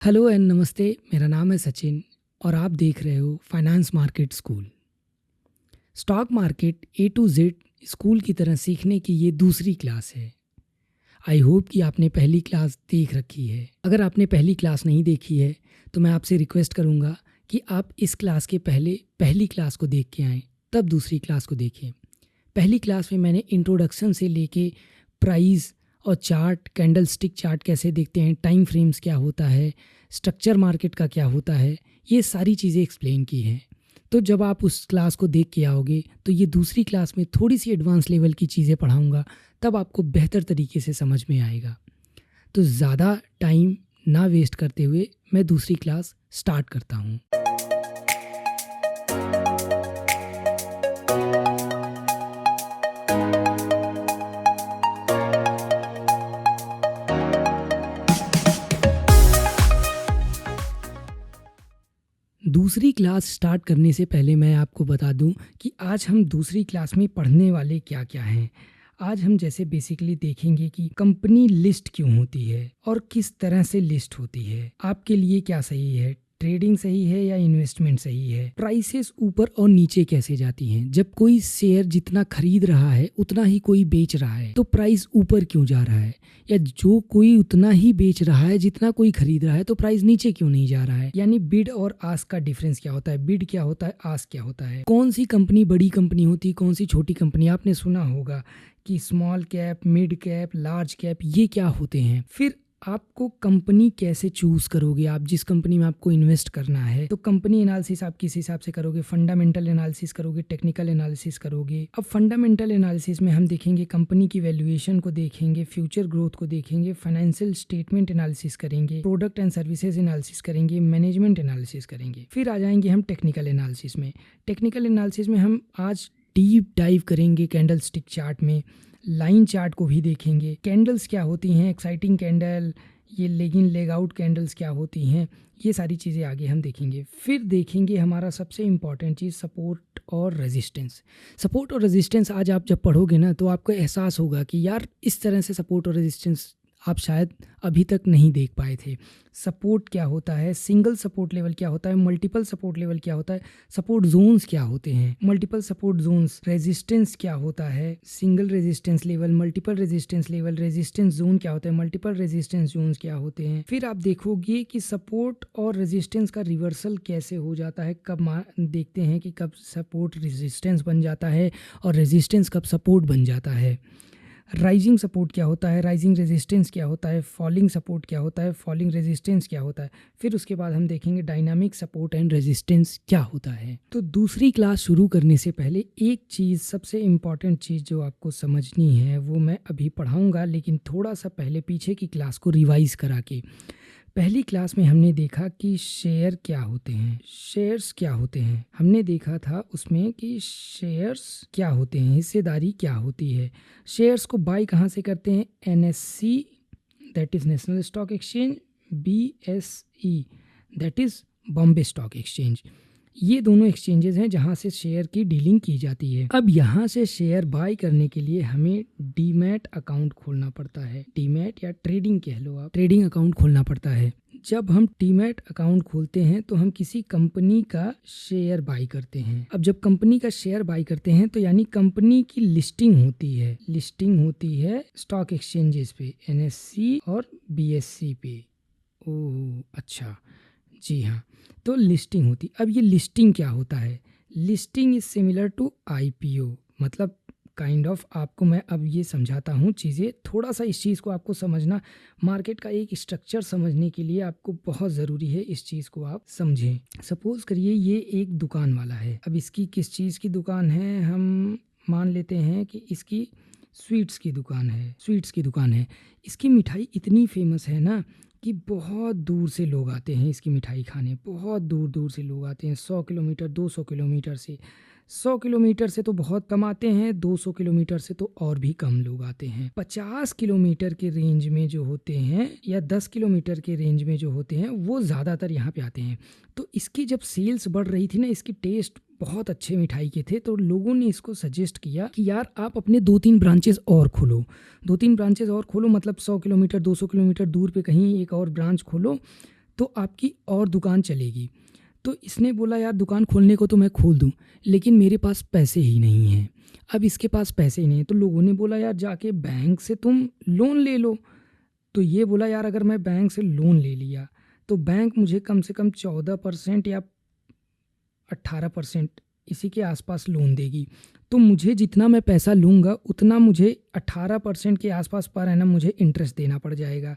Hello and नमस्ते। मेरा नाम है सचिन और आप देख रहे हो finance market school. Stock market A to Z school की तरह सीखने की ये दूसरी क्लास है। आई होप कि आपने पहली क्लास देख रखी है। अगर आपने पहली क्लास नहीं देखी है तो मैं आपसे रिक्वेस्ट करूँगा कि आप इस क्लास के पहले पहली क्लास को देख के आएँ, तब दूसरी क्लास को देखें। पहली क्लास में मैंने इंट्रोडक्शन से लेके प्राइस और चार्ट, कैंडल स्टिक चार्ट कैसे देखते हैं, टाइम फ्रेम्स क्या होता है, स्ट्रक्चर मार्केट का क्या होता है, ये सारी चीज़ें एक्सप्लेन की हैं। तो जब आप उस क्लास को देख के आओगे तो ये दूसरी क्लास में थोड़ी सी एडवांस लेवल की चीज़ें पढ़ाऊँगा, तब आपको बेहतर तरीके से समझ में आएगा। तो ज़्यादा टाइम ना वेस्ट करते हुए मैं दूसरी क्लास स्टार्ट करता हूँ। दूसरी क्लास स्टार्ट करने से पहले मैं आपको बता दूं कि आज हम दूसरी क्लास में पढ़ने वाले क्या क्या हैं। आज हम जैसे बेसिकली देखेंगे कि कंपनी लिस्ट क्यों होती है और किस तरह से लिस्ट होती है, आपके लिए क्या सही है, ट्रेडिंग सही है या इन्वेस्टमेंट सही है, प्राइसेस ऊपर और नीचे कैसे जाती हैं, जब कोई शेयर जितना खरीद रहा है उतना ही कोई बेच रहा है तो प्राइस ऊपर क्यों जा रहा है, या जो कोई उतना ही बेच रहा है जितना कोई खरीद रहा है तो प्राइस नीचे क्यों नहीं जा रहा है। यानी बिड और आस्क का डिफरेंस क्या होता है, बिड क्या होता है, आस्क क्या होता है, कौन सी कंपनी बड़ी कंपनी होती है, कौन सी छोटी कंपनी। आपने सुना होगा कि small cap, mid cap, large cap, ये क्या होते हैं। फिर आपको कंपनी कैसे चूज करोगे, आप जिस कंपनी में आपको इन्वेस्ट करना है तो कंपनी एनालिसिस आप किस हिसाब से करोगे, फंडामेंटल एनालिसिस करोगे, टेक्निकल एनालिसिस करोगे। अब फंडामेंटल एनालिसिस में हम देखेंगे कंपनी की वैल्यूएशन को देखेंगे, फ्यूचर ग्रोथ को देखेंगे, फाइनेंशियल स्टेटमेंट एनालिसिस करेंगे, प्रोडक्ट एंड सर्विसेज एनालिसिस करेंगे, मैनेजमेंट एनालिसिस करेंगे। फिर आ जाएंगे हम टेक्निकल एनालिसिस में। टेक्निकल एनालिसिस में हम आज डीप डाइव करेंगे कैंडल स्टिक चार्ट में, लाइन चार्ट को भी देखेंगे, कैंडल्स क्या होती हैं, एक्साइटिंग कैंडल, ये leg in leg out candles क्या होती हैं, ये सारी चीज़ें आगे हम देखेंगे। फिर देखेंगे हमारा सबसे इम्पॉर्टेंट चीज़ सपोर्ट और रेजिस्टेंस। सपोर्ट और रेजिस्टेंस आज आप जब पढ़ोगे ना तो आपको एहसास होगा कि यार इस तरह से सपोर्ट और रेजिस्टेंस आप शायद अभी तक नहीं देख पाए थे। सपोर्ट क्या होता है, सिंगल सपोर्ट लेवल क्या होता है, मल्टीपल सपोर्ट लेवल क्या होता है, सपोर्ट जोन्स क्या होते हैं, मल्टीपल सपोर्ट जोन्स, रेजिस्टेंस क्या होता है, single resistance level, multiple resistance level, resistance zone क्या होता है, मल्टीपल रेजिस्टेंस जोन्स क्या होते हैं। फिर आप देखोगे कि सपोर्ट और रेजिस्टेंस का रिवर्सल कैसे हो जाता है, कब देखते हैं कि कब सपोर्ट रेजिस्टेंस बन जाता है और रेजिस्टेंस कब सपोर्ट बन जाता है। राइजिंग सपोर्ट क्या होता है, राइजिंग रेजिस्टेंस क्या होता है, फॉलिंग सपोर्ट क्या होता है, फॉलिंग रेजिस्टेंस क्या होता है। फिर उसके बाद हम देखेंगे डायनामिक सपोर्ट एंड रेजिस्टेंस क्या होता है। तो दूसरी क्लास शुरू करने से पहले एक चीज़, सबसे इम्पॉर्टेंट चीज़ जो आपको समझनी है वो मैं अभी पढ़ाऊँगा, लेकिन थोड़ा सा पहले पीछे की क्लास को रिवाइज़ करा के। पहली क्लास में हमने देखा कि शेयर क्या होते हैं, शेयर्स क्या होते हैं, हमने देखा था उसमें कि शेयर्स क्या होते हैं, हिस्सेदारी क्या होती है। शेयर्स को बाय कहाँ से करते हैं, NSC that is national stock exchange, BSE that is Bombay stock exchange. ये दोनों एक्सचेंजेस हैं जहाँ से शेयर की डीलिंग की जाती है। अब यहाँ से शेयर बाय करने के लिए हमें डीमैट अकाउंट खोलना पड़ता है, डीमैट या ट्रेडिंग कह लो आप, ट्रेडिंग अकाउंट खोलना पड़ता है। जब हम डीमैट अकाउंट खोलते हैं तो हम किसी कंपनी का शेयर बाय करते हैं। अब जब कंपनी का शेयर बाय करते हैं तो यानी कंपनी की लिस्टिंग होती है, लिस्टिंग होती है स्टॉक एक्सचेंजेस पे, एनएससी और बीएससी पे। ओह अच्छा, जी हाँ, तो लिस्टिंग होती। अब ये लिस्टिंग क्या होता है, listing is similar to IPO, मतलब काइंड ऑफ। आपको मैं अब ये समझाता हूँ चीज़ें, थोड़ा सा इस चीज़ को आपको समझना, मार्केट का एक स्ट्रक्चर समझने के लिए आपको बहुत ज़रूरी है इस चीज़ को आप समझें। सपोज़ करिए ये एक दुकान वाला है। अब इसकी किस चीज़ की दुकान है, हम मान लेते हैं कि इसकी स्वीट्स की दुकान है, स्वीट्स की दुकान है। इसकी मिठाई इतनी फेमस है ना कि बहुत दूर से लोग आते हैं इसकी मिठाई खाने, बहुत दूर दूर से लोग आते हैं, 100 किलोमीटर, 200 किलोमीटर से। 100 किलोमीटर से तो बहुत कम आते हैं, 200 किलोमीटर से तो और भी कम लोग आते हैं। 50 किलोमीटर के रेंज में जो होते हैं या 10 किलोमीटर के रेंज में जो होते हैं वो ज़्यादातर यहाँ पे आते हैं। तो इसकी जब सेल्स बढ़ रही थी ना, इसकी टेस्ट बहुत अच्छे मिठाई के थे, तो लोगों ने इसको सजेस्ट किया कि यार आप अपने 2-3 ब्रांचेस और खोलो, 2-3 ब्रांचेस और खोलो, मतलब 100 किलोमीटर 200 किलोमीटर दूर पे कहीं एक और ब्रांच खोलो, तो आपकी और दुकान चलेगी। तो इसने बोला यार दुकान खोलने को तो मैं खोल दूँ, लेकिन मेरे पास पैसे ही नहीं हैं। अब इसके पास पैसे ही नहीं हैं, तो लोगों ने बोला यार जाके बैंक से तुम लोन ले लो। तो ये बोला यार अगर मैं बैंक से लोन ले लिया तो बैंक मुझे कम से कम 14% या 18% इसी के आसपास लोन देगी। तो मुझे जितना मैं पैसा लूँगा उतना मुझे 18% के आसपास पर एनम मुझे इंटरेस्ट देना पड़ जाएगा।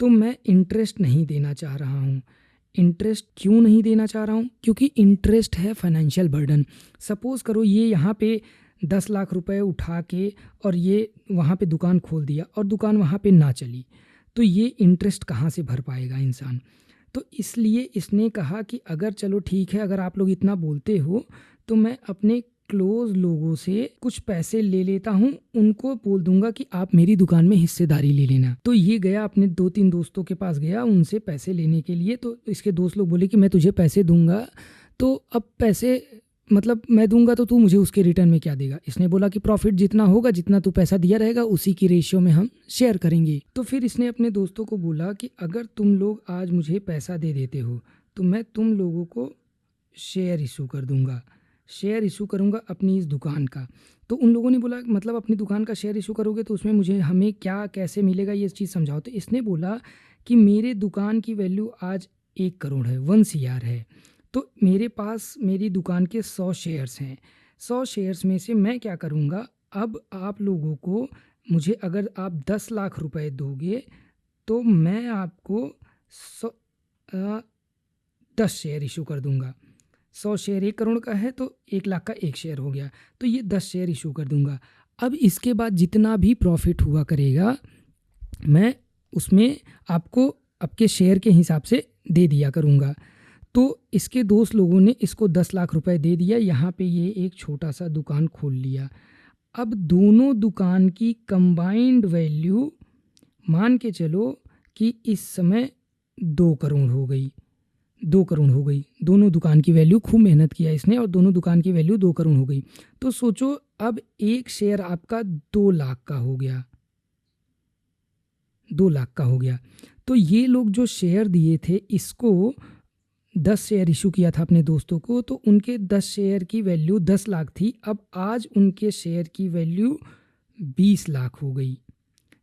तो मैं इंटरेस्ट नहीं देना चाह रहा हूँ। इंटरेस्ट क्यों नहीं देना चाह रहा हूँ? क्योंकि इंटरेस्ट है फाइनेंशियल बर्डन। सपोज़ करो ये यहाँ पे 10 लाख रुपए उठा के और ये वहाँ पे दुकान खोल दिया और दुकान वहाँ पे ना चली, तो ये इंटरेस्ट कहाँ से भर पाएगा इंसान? तो इसलिए इसने कहा कि अगर चलो ठीक है, अगर आप लोग इतना बोलते हो तो मैं अपने क्लोज लोगों से कुछ पैसे ले लेता हूँ, उनको बोल दूंगा कि आप मेरी दुकान में हिस्सेदारी ले लेना। तो ये गया अपने 2-3 दोस्तों के पास गया उनसे पैसे लेने के लिए। तो इसके दोस्त लोग बोले कि मैं तुझे पैसे दूंगा, तो अब पैसे मतलब मैं दूंगा तो तू मुझे उसके रिटर्न में क्या देगा? इसने बोला कि प्रॉफिट जितना होगा, जितना तू पैसा दिया रहेगा उसी की रेशियो में हम शेयर करेंगे। तो फिर इसने अपने दोस्तों को बोला कि अगर तुम लोग आज मुझे पैसा दे देते हो तो मैं तुम लोगों को शेयर इशू कर दूंगा, शेयर इशू करूंगा अपनी इस दुकान का। तो उन लोगों ने बोला मतलब अपनी दुकान का शेयर इशू करोगे तो उसमें मुझे हमें क्या कैसे मिलेगा, ये चीज़ समझाओ। तो इसने बोला कि मेरे दुकान की वैल्यू आज 1 करोड़ है, 1 CR है। तो मेरे पास मेरी दुकान के 100 शेयर्स हैं। 100 शेयर्स में से मैं क्या करूँगा, अब आप लोगों को मुझे अगर आप 10 लाख रुपए दोगे तो मैं आपको 10 शेयर इशू कर दूंगा। 100 शेयर 1 करोड़ का है तो 1 लाख का 1 शेयर हो गया, तो ये 10 शेयर इशू कर दूंगा। अब इसके बाद जितना भी प्रॉफिट हुआ करेगा मैं उसमें आपको आपके शेयर के हिसाब से दे दिया करूँगा। तो इसके दोस्त लोगों ने इसको 10 लाख रुपए दे दिया। यहाँ पे ये एक छोटा सा दुकान खोल लिया। अब दोनों दुकान की कंबाइंड वैल्यू मान के चलो कि इस समय 2 करोड़ हो गई। 2 करोड़ हो गई, दोनों दुकान की वैल्यू, खूब मेहनत किया इसने और दोनों दुकान की वैल्यू 2 करोड़ हो गई। तो सोचो अब एक शेयर आपका 2 लाख का हो गया, 2 लाख का हो गया। तो ये लोग जो शेयर दिए थे इसको 10 शेयर इशू किया था अपने दोस्तों को, तो उनके 10 शेयर की वैल्यू 10 लाख थी। अब आज उनके शेयर की वैल्यू 20 लाख हो गई।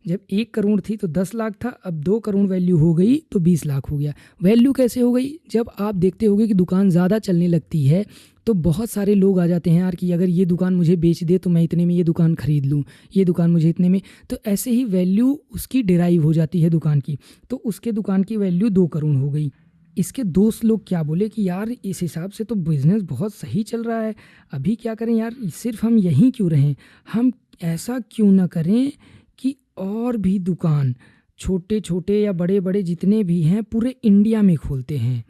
जब 1 करोड़ थी तो 10 लाख था, अब 2 करोड़ वैल्यू हो गई तो 20 लाख हो गया। वैल्यू कैसे हो गई? जब आप देखते होगे कि दुकान ज़्यादा चलने लगती है तो बहुत सारे लोग आ जाते हैं यार कि अगर ये दुकान मुझे बेच दे तो मैं इतने में ये दुकान खरीद लूँ, ये दुकान मुझे इतने में। तो ऐसे ही वैल्यू उसकी डिराइव हो जाती है दुकान की। तो उसके दुकान की वैल्यू 2 करोड़ हो गई। इसके दोस्त लोग क्या बोले कि यार इस हिसाब से तो बिज़नेस बहुत सही चल रहा है, अभी क्या करें यार, सिर्फ हम यहीं क्यों रहें, हम ऐसा क्यों ना करें कि और भी दुकान छोटे छोटे या बड़े बड़े जितने भी हैं पूरे इंडिया में खोलते हैं,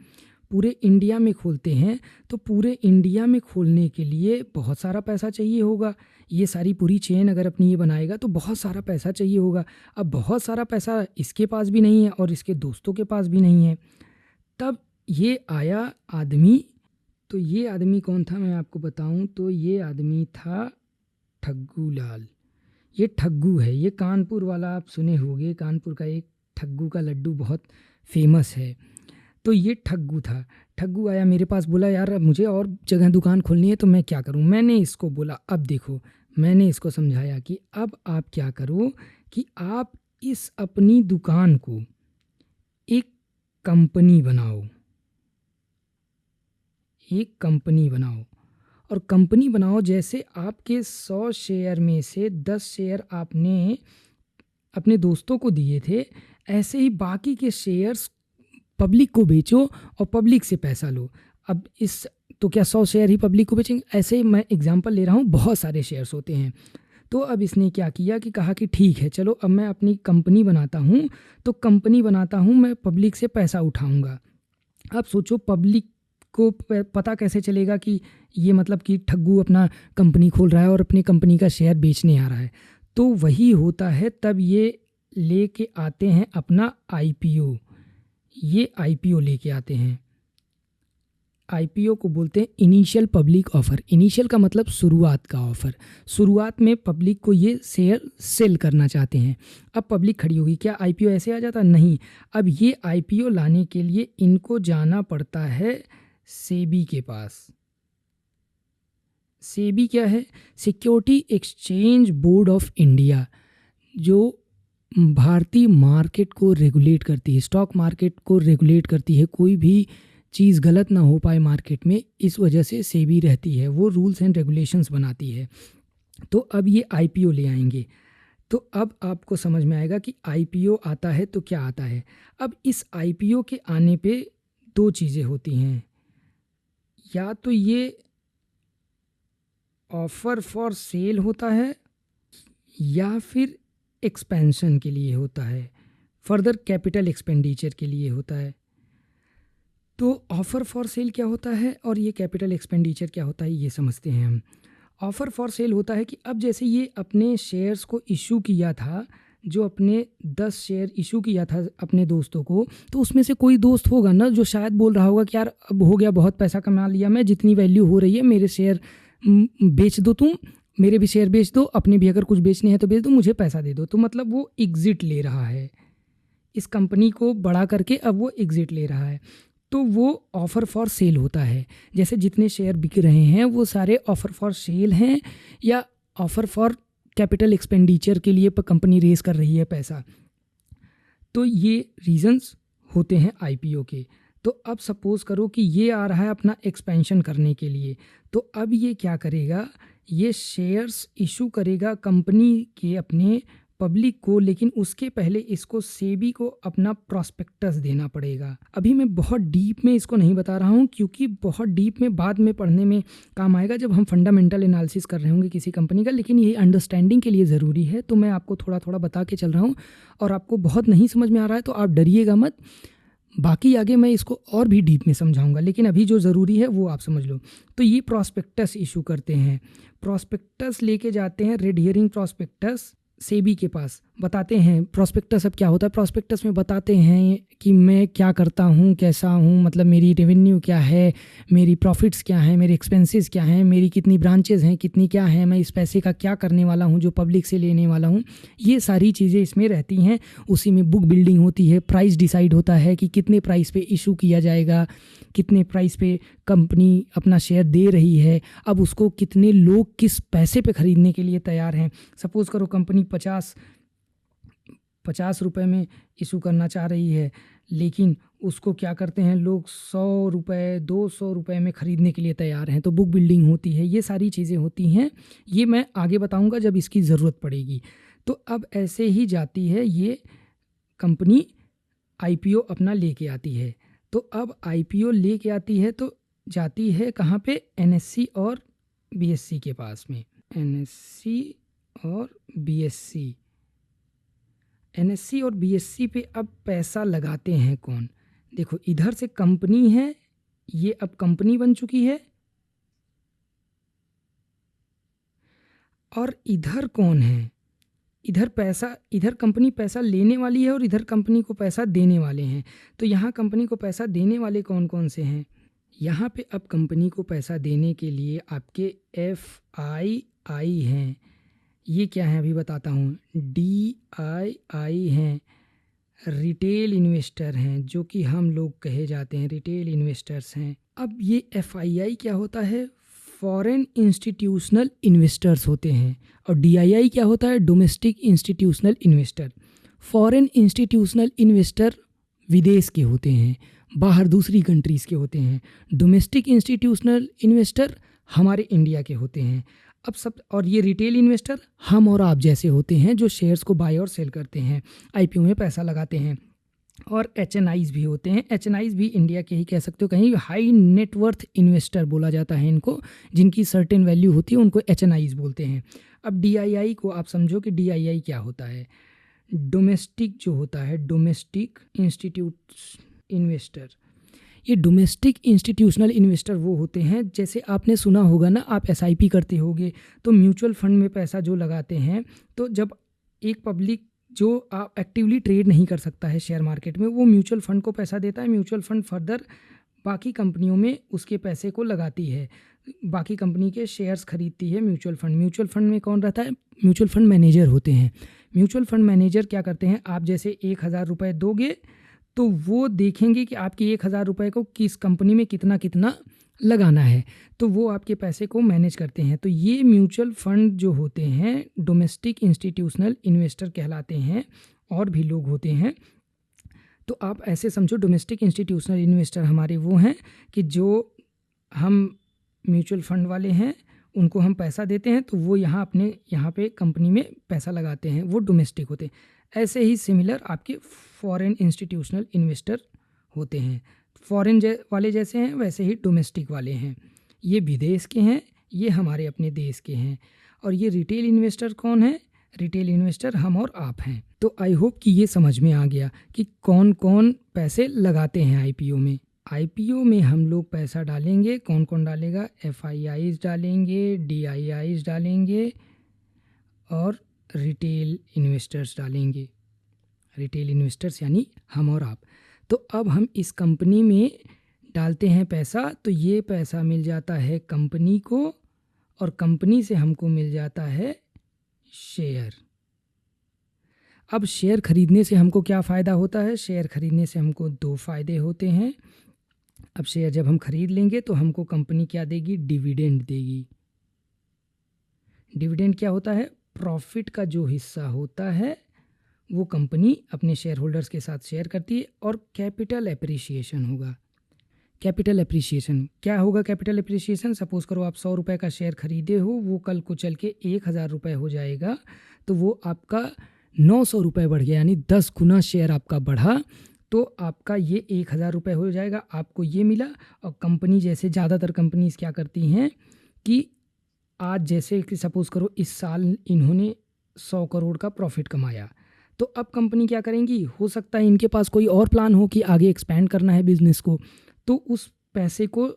पूरे इंडिया में खोलते हैं। तो पूरे इंडिया में खोलने के लिए बहुत सारा पैसा चाहिए होगा। ये सारी पूरी चेन अगर अपनी ये बनाएगा तो बहुत सारा पैसा चाहिए होगा। अब बहुत सारा पैसा इसके पास भी नहीं है और इसके दोस्तों के पास भी नहीं है। तब ये आया आदमी। तो ये आदमी कौन था मैं आपको बताऊं, तो ये आदमी था ठग्गू लाल। ये ठग्गू है, ये कानपुर वाला, आप सुने होंगे कानपुर का एक ठग्गू का लड्डू बहुत फेमस है। तो ये ठग्गू था। ठग्गू आया मेरे पास, बोला यार अब मुझे और जगह दुकान खोलनी है तो मैं क्या करूं। मैंने इसको बोला अब देखो, मैंने इसको समझाया कि अब आप क्या करो कि आप इस अपनी दुकान को एक कंपनी बनाओ, एक कंपनी बनाओ। और कंपनी बनाओ जैसे आपके 100 शेयर में से 10 शेयर आपने अपने दोस्तों को दिए थे, ऐसे ही बाकी के शेयर्स पब्लिक को बेचो और पब्लिक से पैसा लो। अब इस तो क्या 100 शेयर ही पब्लिक को बेचेंगे? ऐसे ही मैं एग्जांपल ले रहा हूँ, बहुत सारे शेयर्स होते हैं। तो अब इसने क्या किया कि कहा कि ठीक है चलो अब मैं अपनी कंपनी बनाता हूँ, तो कंपनी बनाता हूँ मैं पब्लिक से पैसा उठाऊँगा। अब सोचो पब्लिक को पता कैसे चलेगा कि ये मतलब कि ठग्गू अपना कंपनी खोल रहा है और अपनी कंपनी का शेयर बेचने आ रहा है? तो वही होता है, तब ये लेके आते हैं अपना IPO। ये IPO लेके आते हैं। आईपीओ को बोलते हैं इनिशियल पब्लिक ऑफर। इनिशियल का मतलब शुरुआत का ऑफर। शुरुआत में पब्लिक को ये शेयर सेल करना चाहते हैं। अब पब्लिक खड़ी होगी, क्या आईपीओ ऐसे आ जाता? नहीं। अब ये आईपीओ लाने के लिए इनको जाना पड़ता है सेबी के पास। सेबी क्या है? Security exchange board of India, जो भारतीय मार्केट को रेगुलेट करती है, स्टॉक मार्केट को रेगुलेट करती है। कोई भी चीज़ गलत ना हो पाए मार्केट में, इस वजह से सेबी रहती है, वो रूल्स एंड रेगुलेशंस बनाती है। तो अब ये आईपीओ ले आएंगे। तो अब आपको समझ में आएगा कि आईपीओ आता है तो क्या आता है। अब इस आईपीओ के आने पे दो चीज़ें होती हैं, या तो ये ऑफर फॉर सेल होता है या फिर एक्सपेंशन के लिए होता है, फर्दर कैपिटल एक्सपेंडिचर के लिए होता है। तो ऑफ़र फॉर सेल क्या होता है और ये कैपिटल एक्सपेंडिचर क्या होता है, ये समझते हैं हम। ऑफ़र फॉर सेल होता है कि अब जैसे ये अपने शेयर्स को इशू किया था, जो अपने 10 शेयर इशू किया था अपने दोस्तों को, तो उसमें से कोई दोस्त होगा ना जो शायद बोल रहा होगा कि यार अब हो गया, बहुत पैसा कमा लिया मैं, जितनी वैल्यू हो रही है मेरे शेयर बेच दो, तुम मेरे भी शेयर बेच दो, अपने भी अगर कुछ बेचने हैं तो बेच दो, मुझे पैसा दे दो। तो मतलब वो एग्ज़िट ले रहा है, इस कंपनी को बड़ा करके अब वो एग्ज़िट ले रहा है। तो वो ऑफ़र फॉर सेल होता है। जैसे जितने शेयर बिक रहे हैं वो सारे ऑफ़र फॉर सेल हैं या ऑफ़र फॉर कैपिटल एक्सपेंडिचर के लिए कंपनी रेस कर रही है पैसा। तो ये रीजंस होते हैं आईपीओ के। तो अब सपोज़ करो कि ये आ रहा है अपना एक्सपेंशन करने के लिए, तो अब ये क्या करेगा, ये शेयर्स इशू करेगा कंपनी के अपने पब्लिक को, लेकिन उसके पहले इसको सेबी को अपना प्रॉस्पेक्टस देना पड़ेगा। अभी मैं बहुत डीप में इसको नहीं बता रहा हूँ, क्योंकि बहुत डीप में बाद में पढ़ने में काम आएगा जब हम फंडामेंटल एनालिसिस कर रहे होंगे किसी कंपनी का, लेकिन ये अंडरस्टैंडिंग के लिए ज़रूरी है। तो मैं आपको थोड़ा थोड़ा बता के चल रहा हूँ, और आपको बहुत नहीं समझ में आ रहा है तो आप डरिएगा मत, बाकी आगे मैं इसको और भी डीप में समझाऊंगा, लेकिन अभी जो ज़रूरी है वो आप समझ लो। तो ये प्रॉस्पेक्टस इशू करते हैं, प्रॉस्पेक्टस लेके जाते हैं, रेड हियरिंग प्रॉस्पेक्टस सेबी के पास, बताते हैं प्रॉस्पेक्टस अब क्या होता है। प्रॉस्पेक्टस में बताते हैं कि मैं क्या करता हूँ, कैसा हूँ, मतलब मेरी रेवेन्यू क्या है, मेरी प्रॉफिट्स क्या हैं, मेरे एक्सपेंसेस क्या हैं, मेरी कितनी ब्रांचेज़ हैं, कितनी क्या हैं, मैं इस पैसे का क्या करने वाला हूँ जो पब्लिक से लेने वाला हूँ, ये सारी चीज़ें इसमें रहती हैं। उसी में बुक बिल्डिंग होती है, प्राइस डिसाइड होता है कि कितने प्राइस पे इशू किया जाएगा, कितने प्राइस पे कंपनी अपना शेयर दे रही है, अब उसको कितने लोग किस पैसे पे ख़रीदने के लिए तैयार हैं। सपोज़ करो कंपनी 50 रुपए में इशू करना चाह रही है, लेकिन उसको क्या करते हैं लोग 100 रुपए 200 रुपए में ख़रीदने के लिए तैयार हैं। तो बुक बिल्डिंग होती है, ये सारी चीज़ें होती हैं, ये मैं आगे बताऊंगा जब इसकी ज़रूरत पड़ेगी। तो अब ऐसे ही जाती है ये कंपनी, आईपीओ अपना लेके आती है। तो अब आईपीओ लेके आती है तो जाती है कहाँ पे, एनएससी और बीएससी के पास में। एनएससी और बीएससी, एनएससी और बीएससी पे अब पैसा लगाते हैं कौन? देखो इधर से कंपनी है, ये अब कंपनी बन चुकी है, और इधर कौन है, इधर पैसा, इधर कंपनी पैसा लेने वाली है और इधर कंपनी को पैसा देने वाले हैं। तो यहाँ कंपनी को पैसा देने वाले कौन कौन से हैं? यहाँ पे अब कंपनी को पैसा देने के लिए आपके FII हैं, ये क्या है अभी बताता हूँ, DII हैं, रिटेल इन्वेस्टर हैं, जो कि हम लोग कहे जाते हैं रिटेल इन्वेस्टर्स हैं। अब ये FII क्या होता है, फॉरेन इंस्टीट्यूशनल इन्वेस्टर्स होते हैं, और DII क्या होता है, domestic institutional investor. Foreign institutional investor विदेश के होते हैं, बाहर दूसरी कंट्रीज़ के होते हैं। डोमेस्टिक इंस्टीट्यूशनल इन्वेस्टर हमारे इंडिया के होते हैं। अब सब, और ये रिटेल इन्वेस्टर हम और आप जैसे होते हैं जो शेयर्स को बाय और सेल करते हैं, आईपीओ में पैसा लगाते हैं। और HNIs भी होते हैं, HNIs भी इंडिया के ही कह सकते हो, कहीं हाई नेटवर्थ इन्वेस्टर बोला जाता है इनको, जिनकी सर्टेन वैल्यू होती है उनको HNIs बोलते हैं। अब DII को आप समझो कि DII क्या होता है, डोमेस्टिक जो होता है, डोमेस्टिक इंस्टीट्यूट इन्वेस्टर। ये डोमेस्टिक इंस्टीट्यूशनल इन्वेस्टर वो होते हैं, जैसे आपने सुना होगा ना, आप SIP करते होगे तो म्यूचुअल फंड में पैसा जो लगाते हैं, तो जब एक पब्लिक जो आप एक्टिवली ट्रेड नहीं कर सकता है शेयर मार्केट में, वो म्यूचुअल फंड को पैसा देता है, म्यूचुअल फंड फर्दर बाकी कंपनियों में उसके पैसे को लगाती है, बाकी कंपनी के शेयर्स खरीदती है म्यूचुअल फंड। म्यूचुअल फंड में कौन रहता है? म्यूचुअल फंड मैनेजर होते हैं। म्यूचुअल फंड मैनेजर क्या करते हैं, आप जैसे 1,000 रुपये दोगे तो वो देखेंगे कि आपके 1,000 रुपये को किस कंपनी में कितना कितना लगाना है, तो वो आपके पैसे को मैनेज करते हैं। तो ये म्यूचुअल फंड जो होते हैं डोमेस्टिक इंस्टीट्यूशनल इन्वेस्टर कहलाते हैं, और भी लोग होते हैं। तो आप ऐसे समझो, डोमेस्टिक इंस्टीट्यूशनल इन्वेस्टर हमारे वो हैं कि जो हम म्यूचुअल फंड वाले हैं उनको हम पैसा देते हैं, तो वो यहाँ पे कंपनी में पैसा लगाते हैं, वो डोमेस्टिक होते हैं। ऐसे ही सिमिलर आपके फॉरेन इंस्टीट्यूशनल इन्वेस्टर होते हैं। फॉरेन वाले जैसे हैं वैसे ही डोमेस्टिक वाले हैं। ये विदेश के हैं, ये हमारे अपने देश के हैं। और ये रिटेल इन्वेस्टर कौन है? रिटेल इन्वेस्टर हम और आप हैं। तो आई होप कि ये समझ में आ गया कि कौन कौन पैसे लगाते हैं आईपीओ में। आईपीओ में हम लोग पैसा डालेंगे, कौन कौन डालेगा? एफआईआईज डालेंगे, डीआईआईज डालेंगे और रिटेल इन्वेस्टर्स डालेंगे। रिटेल इन्वेस्टर्स यानी हम और आप। तो अब हम इस कंपनी में डालते हैं पैसा, तो ये पैसा मिल जाता है कंपनी को, और कंपनी से हमको मिल जाता है शेयर। अब शेयर खरीदने से हमको क्या फ़ायदा होता है? शेयर खरीदने से हमको 2 फ़ायदे होते हैं। अब शेयर जब हम खरीद लेंगे तो हमको कंपनी क्या देगी? डिविडेंड देगी। डिविडेंड क्या होता है? प्रॉफिट का जो हिस्सा होता है वो कंपनी अपने शेयर होल्डर्स के साथ शेयर करती है। और कैपिटल एप्रिसिएशन होगा। कैपिटल एप्रिसिएशन क्या होगा? कैपिटल एप्रिसिएशन, सपोज़ करो आप 100 रुपये का शेयर खरीदे हो, वो कल को चल के 1,000 रुपये हो जाएगा, तो वो आपका 900 रुपये बढ़ गया, यानी 10 गुना शेयर आपका बढ़ा, तो आपका ये 1,000 रुपये हो जाएगा, आपको ये मिला। और कंपनी जैसे ज़्यादातर कंपनीज क्या करती हैं कि आज जैसे कि सपोज़ करो इस साल इन्होंने 100 करोड़ का प्रॉफिट कमाया, तो अब कंपनी क्या करेंगी? हो सकता है इनके पास कोई और प्लान हो कि आगे एक्सपैंड करना है बिज़नेस को, तो उस पैसे को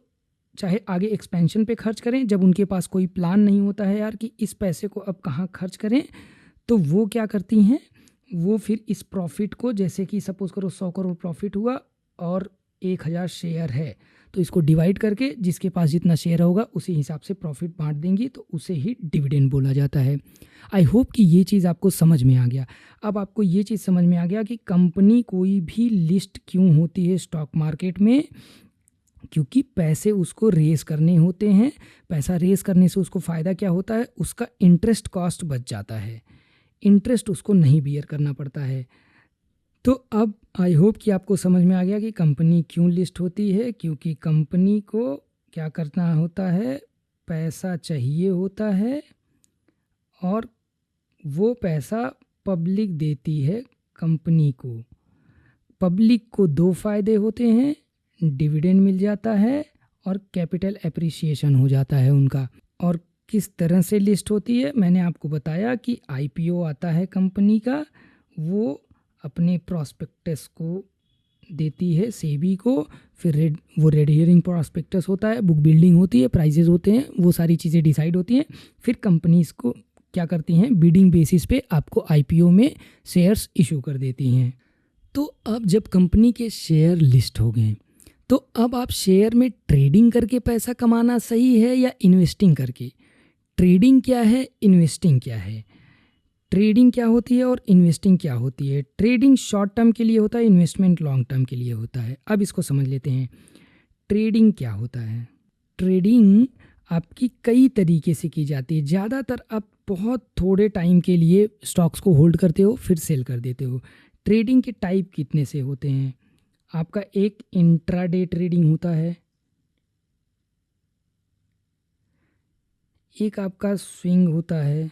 चाहे आगे एक्सपेंशन पे खर्च करें। जब उनके पास कोई प्लान नहीं होता है यार कि इस पैसे को अब कहाँ खर्च करें, तो वो क्या करती हैं? वो फिर इस प्रॉफिट को, जैसे कि सपोज़ करो 100 करोड़ प्रॉफिट हुआ और 1,000 शेयर है, तो इसको डिवाइड करके जिसके पास जितना शेयर होगा उसी हिसाब से प्रॉफिट बांट देंगी, तो उसे ही डिविडेंड बोला जाता है। आई होप कि ये चीज़ आपको समझ में आ गया। अब आपको ये चीज़ समझ में आ गया कि कंपनी कोई भी लिस्ट क्यों होती है स्टॉक मार्केट में, क्योंकि पैसे उसको रेस करने होते हैं। पैसा रेस करने से उसको फ़ायदा क्या होता है? उसका इंटरेस्ट कॉस्ट बच जाता है, इंटरेस्ट उसको नहीं बियर करना पड़ता है। तो अब आई होप कि आपको समझ में आ गया कि कंपनी क्यों लिस्ट होती है। क्योंकि कंपनी को क्या करना होता है? पैसा चाहिए होता है, और वो पैसा पब्लिक देती है कंपनी को। पब्लिक को 2 फ़ायदे होते हैं, डिविडेंड मिल जाता है और कैपिटल एप्रिसिएशन हो जाता है उनका। और किस तरह से लिस्ट होती है? मैंने आपको बताया कि आईपीओ आता है कंपनी का, वो अपने प्रॉस्पेक्टस को देती है सेबी को, फिर वो रेड हियरिंग प्रॉस्पेक्टस होता है, बुक बिल्डिंग होती है, प्राइजेज होते हैं, वो सारी चीज़ें डिसाइड होती हैं। फिर कंपनीज को क्या करती हैं? बिडिंग बेसिस पे आपको आईपीओ में शेयर्स इशू कर देती हैं। तो अब जब कंपनी के शेयर लिस्ट हो गए, तो अब आप शेयर में ट्रेडिंग करके पैसा कमाना सही है या इन्वेस्टिंग करके? ट्रेडिंग क्या है, इन्वेस्टिंग क्या है? ट्रेडिंग क्या होती है और इन्वेस्टिंग क्या होती है? ट्रेडिंग शॉर्ट टर्म के लिए होता है, इन्वेस्टमेंट लॉन्ग टर्म के लिए होता है। अब इसको समझ लेते हैं। ट्रेडिंग क्या होता है? ट्रेडिंग आपकी कई तरीके से की जाती है। ज़्यादातर आप बहुत थोड़े टाइम के लिए स्टॉक्स को होल्ड करते हो, फिर सेल कर देते हो। ट्रेडिंग के टाइप कितने से होते हैं? आपका एक इंट्राडे ट्रेडिंग होता है, एक आपका स्विंग होता है,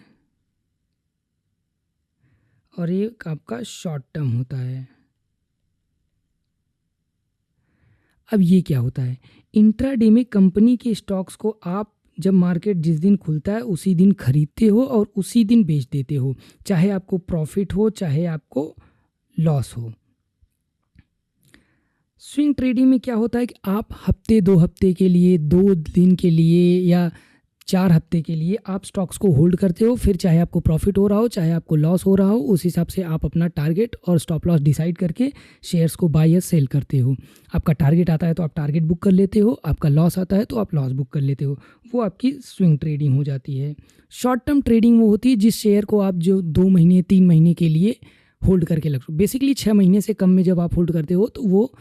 और एक आपका शॉर्ट टर्म होता है। अब ये क्या होता है? इंट्राडे में कंपनी के स्टॉक्स को आप जब मार्केट जिस दिन खुलता है उसी दिन खरीदते हो और उसी दिन बेच देते हो, चाहे आपको प्रॉफिट हो चाहे आपको लॉस हो। स्विंग ट्रेडिंग में क्या होता है कि आप हफ्ते 2 हफ्ते के लिए, 2 दिन के लिए या 4 हफ्ते के लिए आप स्टॉक्स को होल्ड करते हो, फिर चाहे आपको प्रॉफिट हो रहा हो चाहे आपको लॉस हो रहा हो, उस हिसाब से आप अपना टारगेट और स्टॉप लॉस डिसाइड करके शेयर्स को बाय या सेल करते हो। आपका टारगेट आता है तो आप टारगेट बुक कर लेते हो, आपका लॉस आता है तो आप लॉस बुक कर लेते हो। वो आपकी स्विंग ट्रेडिंग हो जाती है। शॉर्ट टर्म ट्रेडिंग वो होती है जिस शेयर को आप जो 2 महीने 3 महीने के लिए होल्ड करके रखो। बेसिकली 6 महीने से कम में जब आप होल्ड करते हो तो वो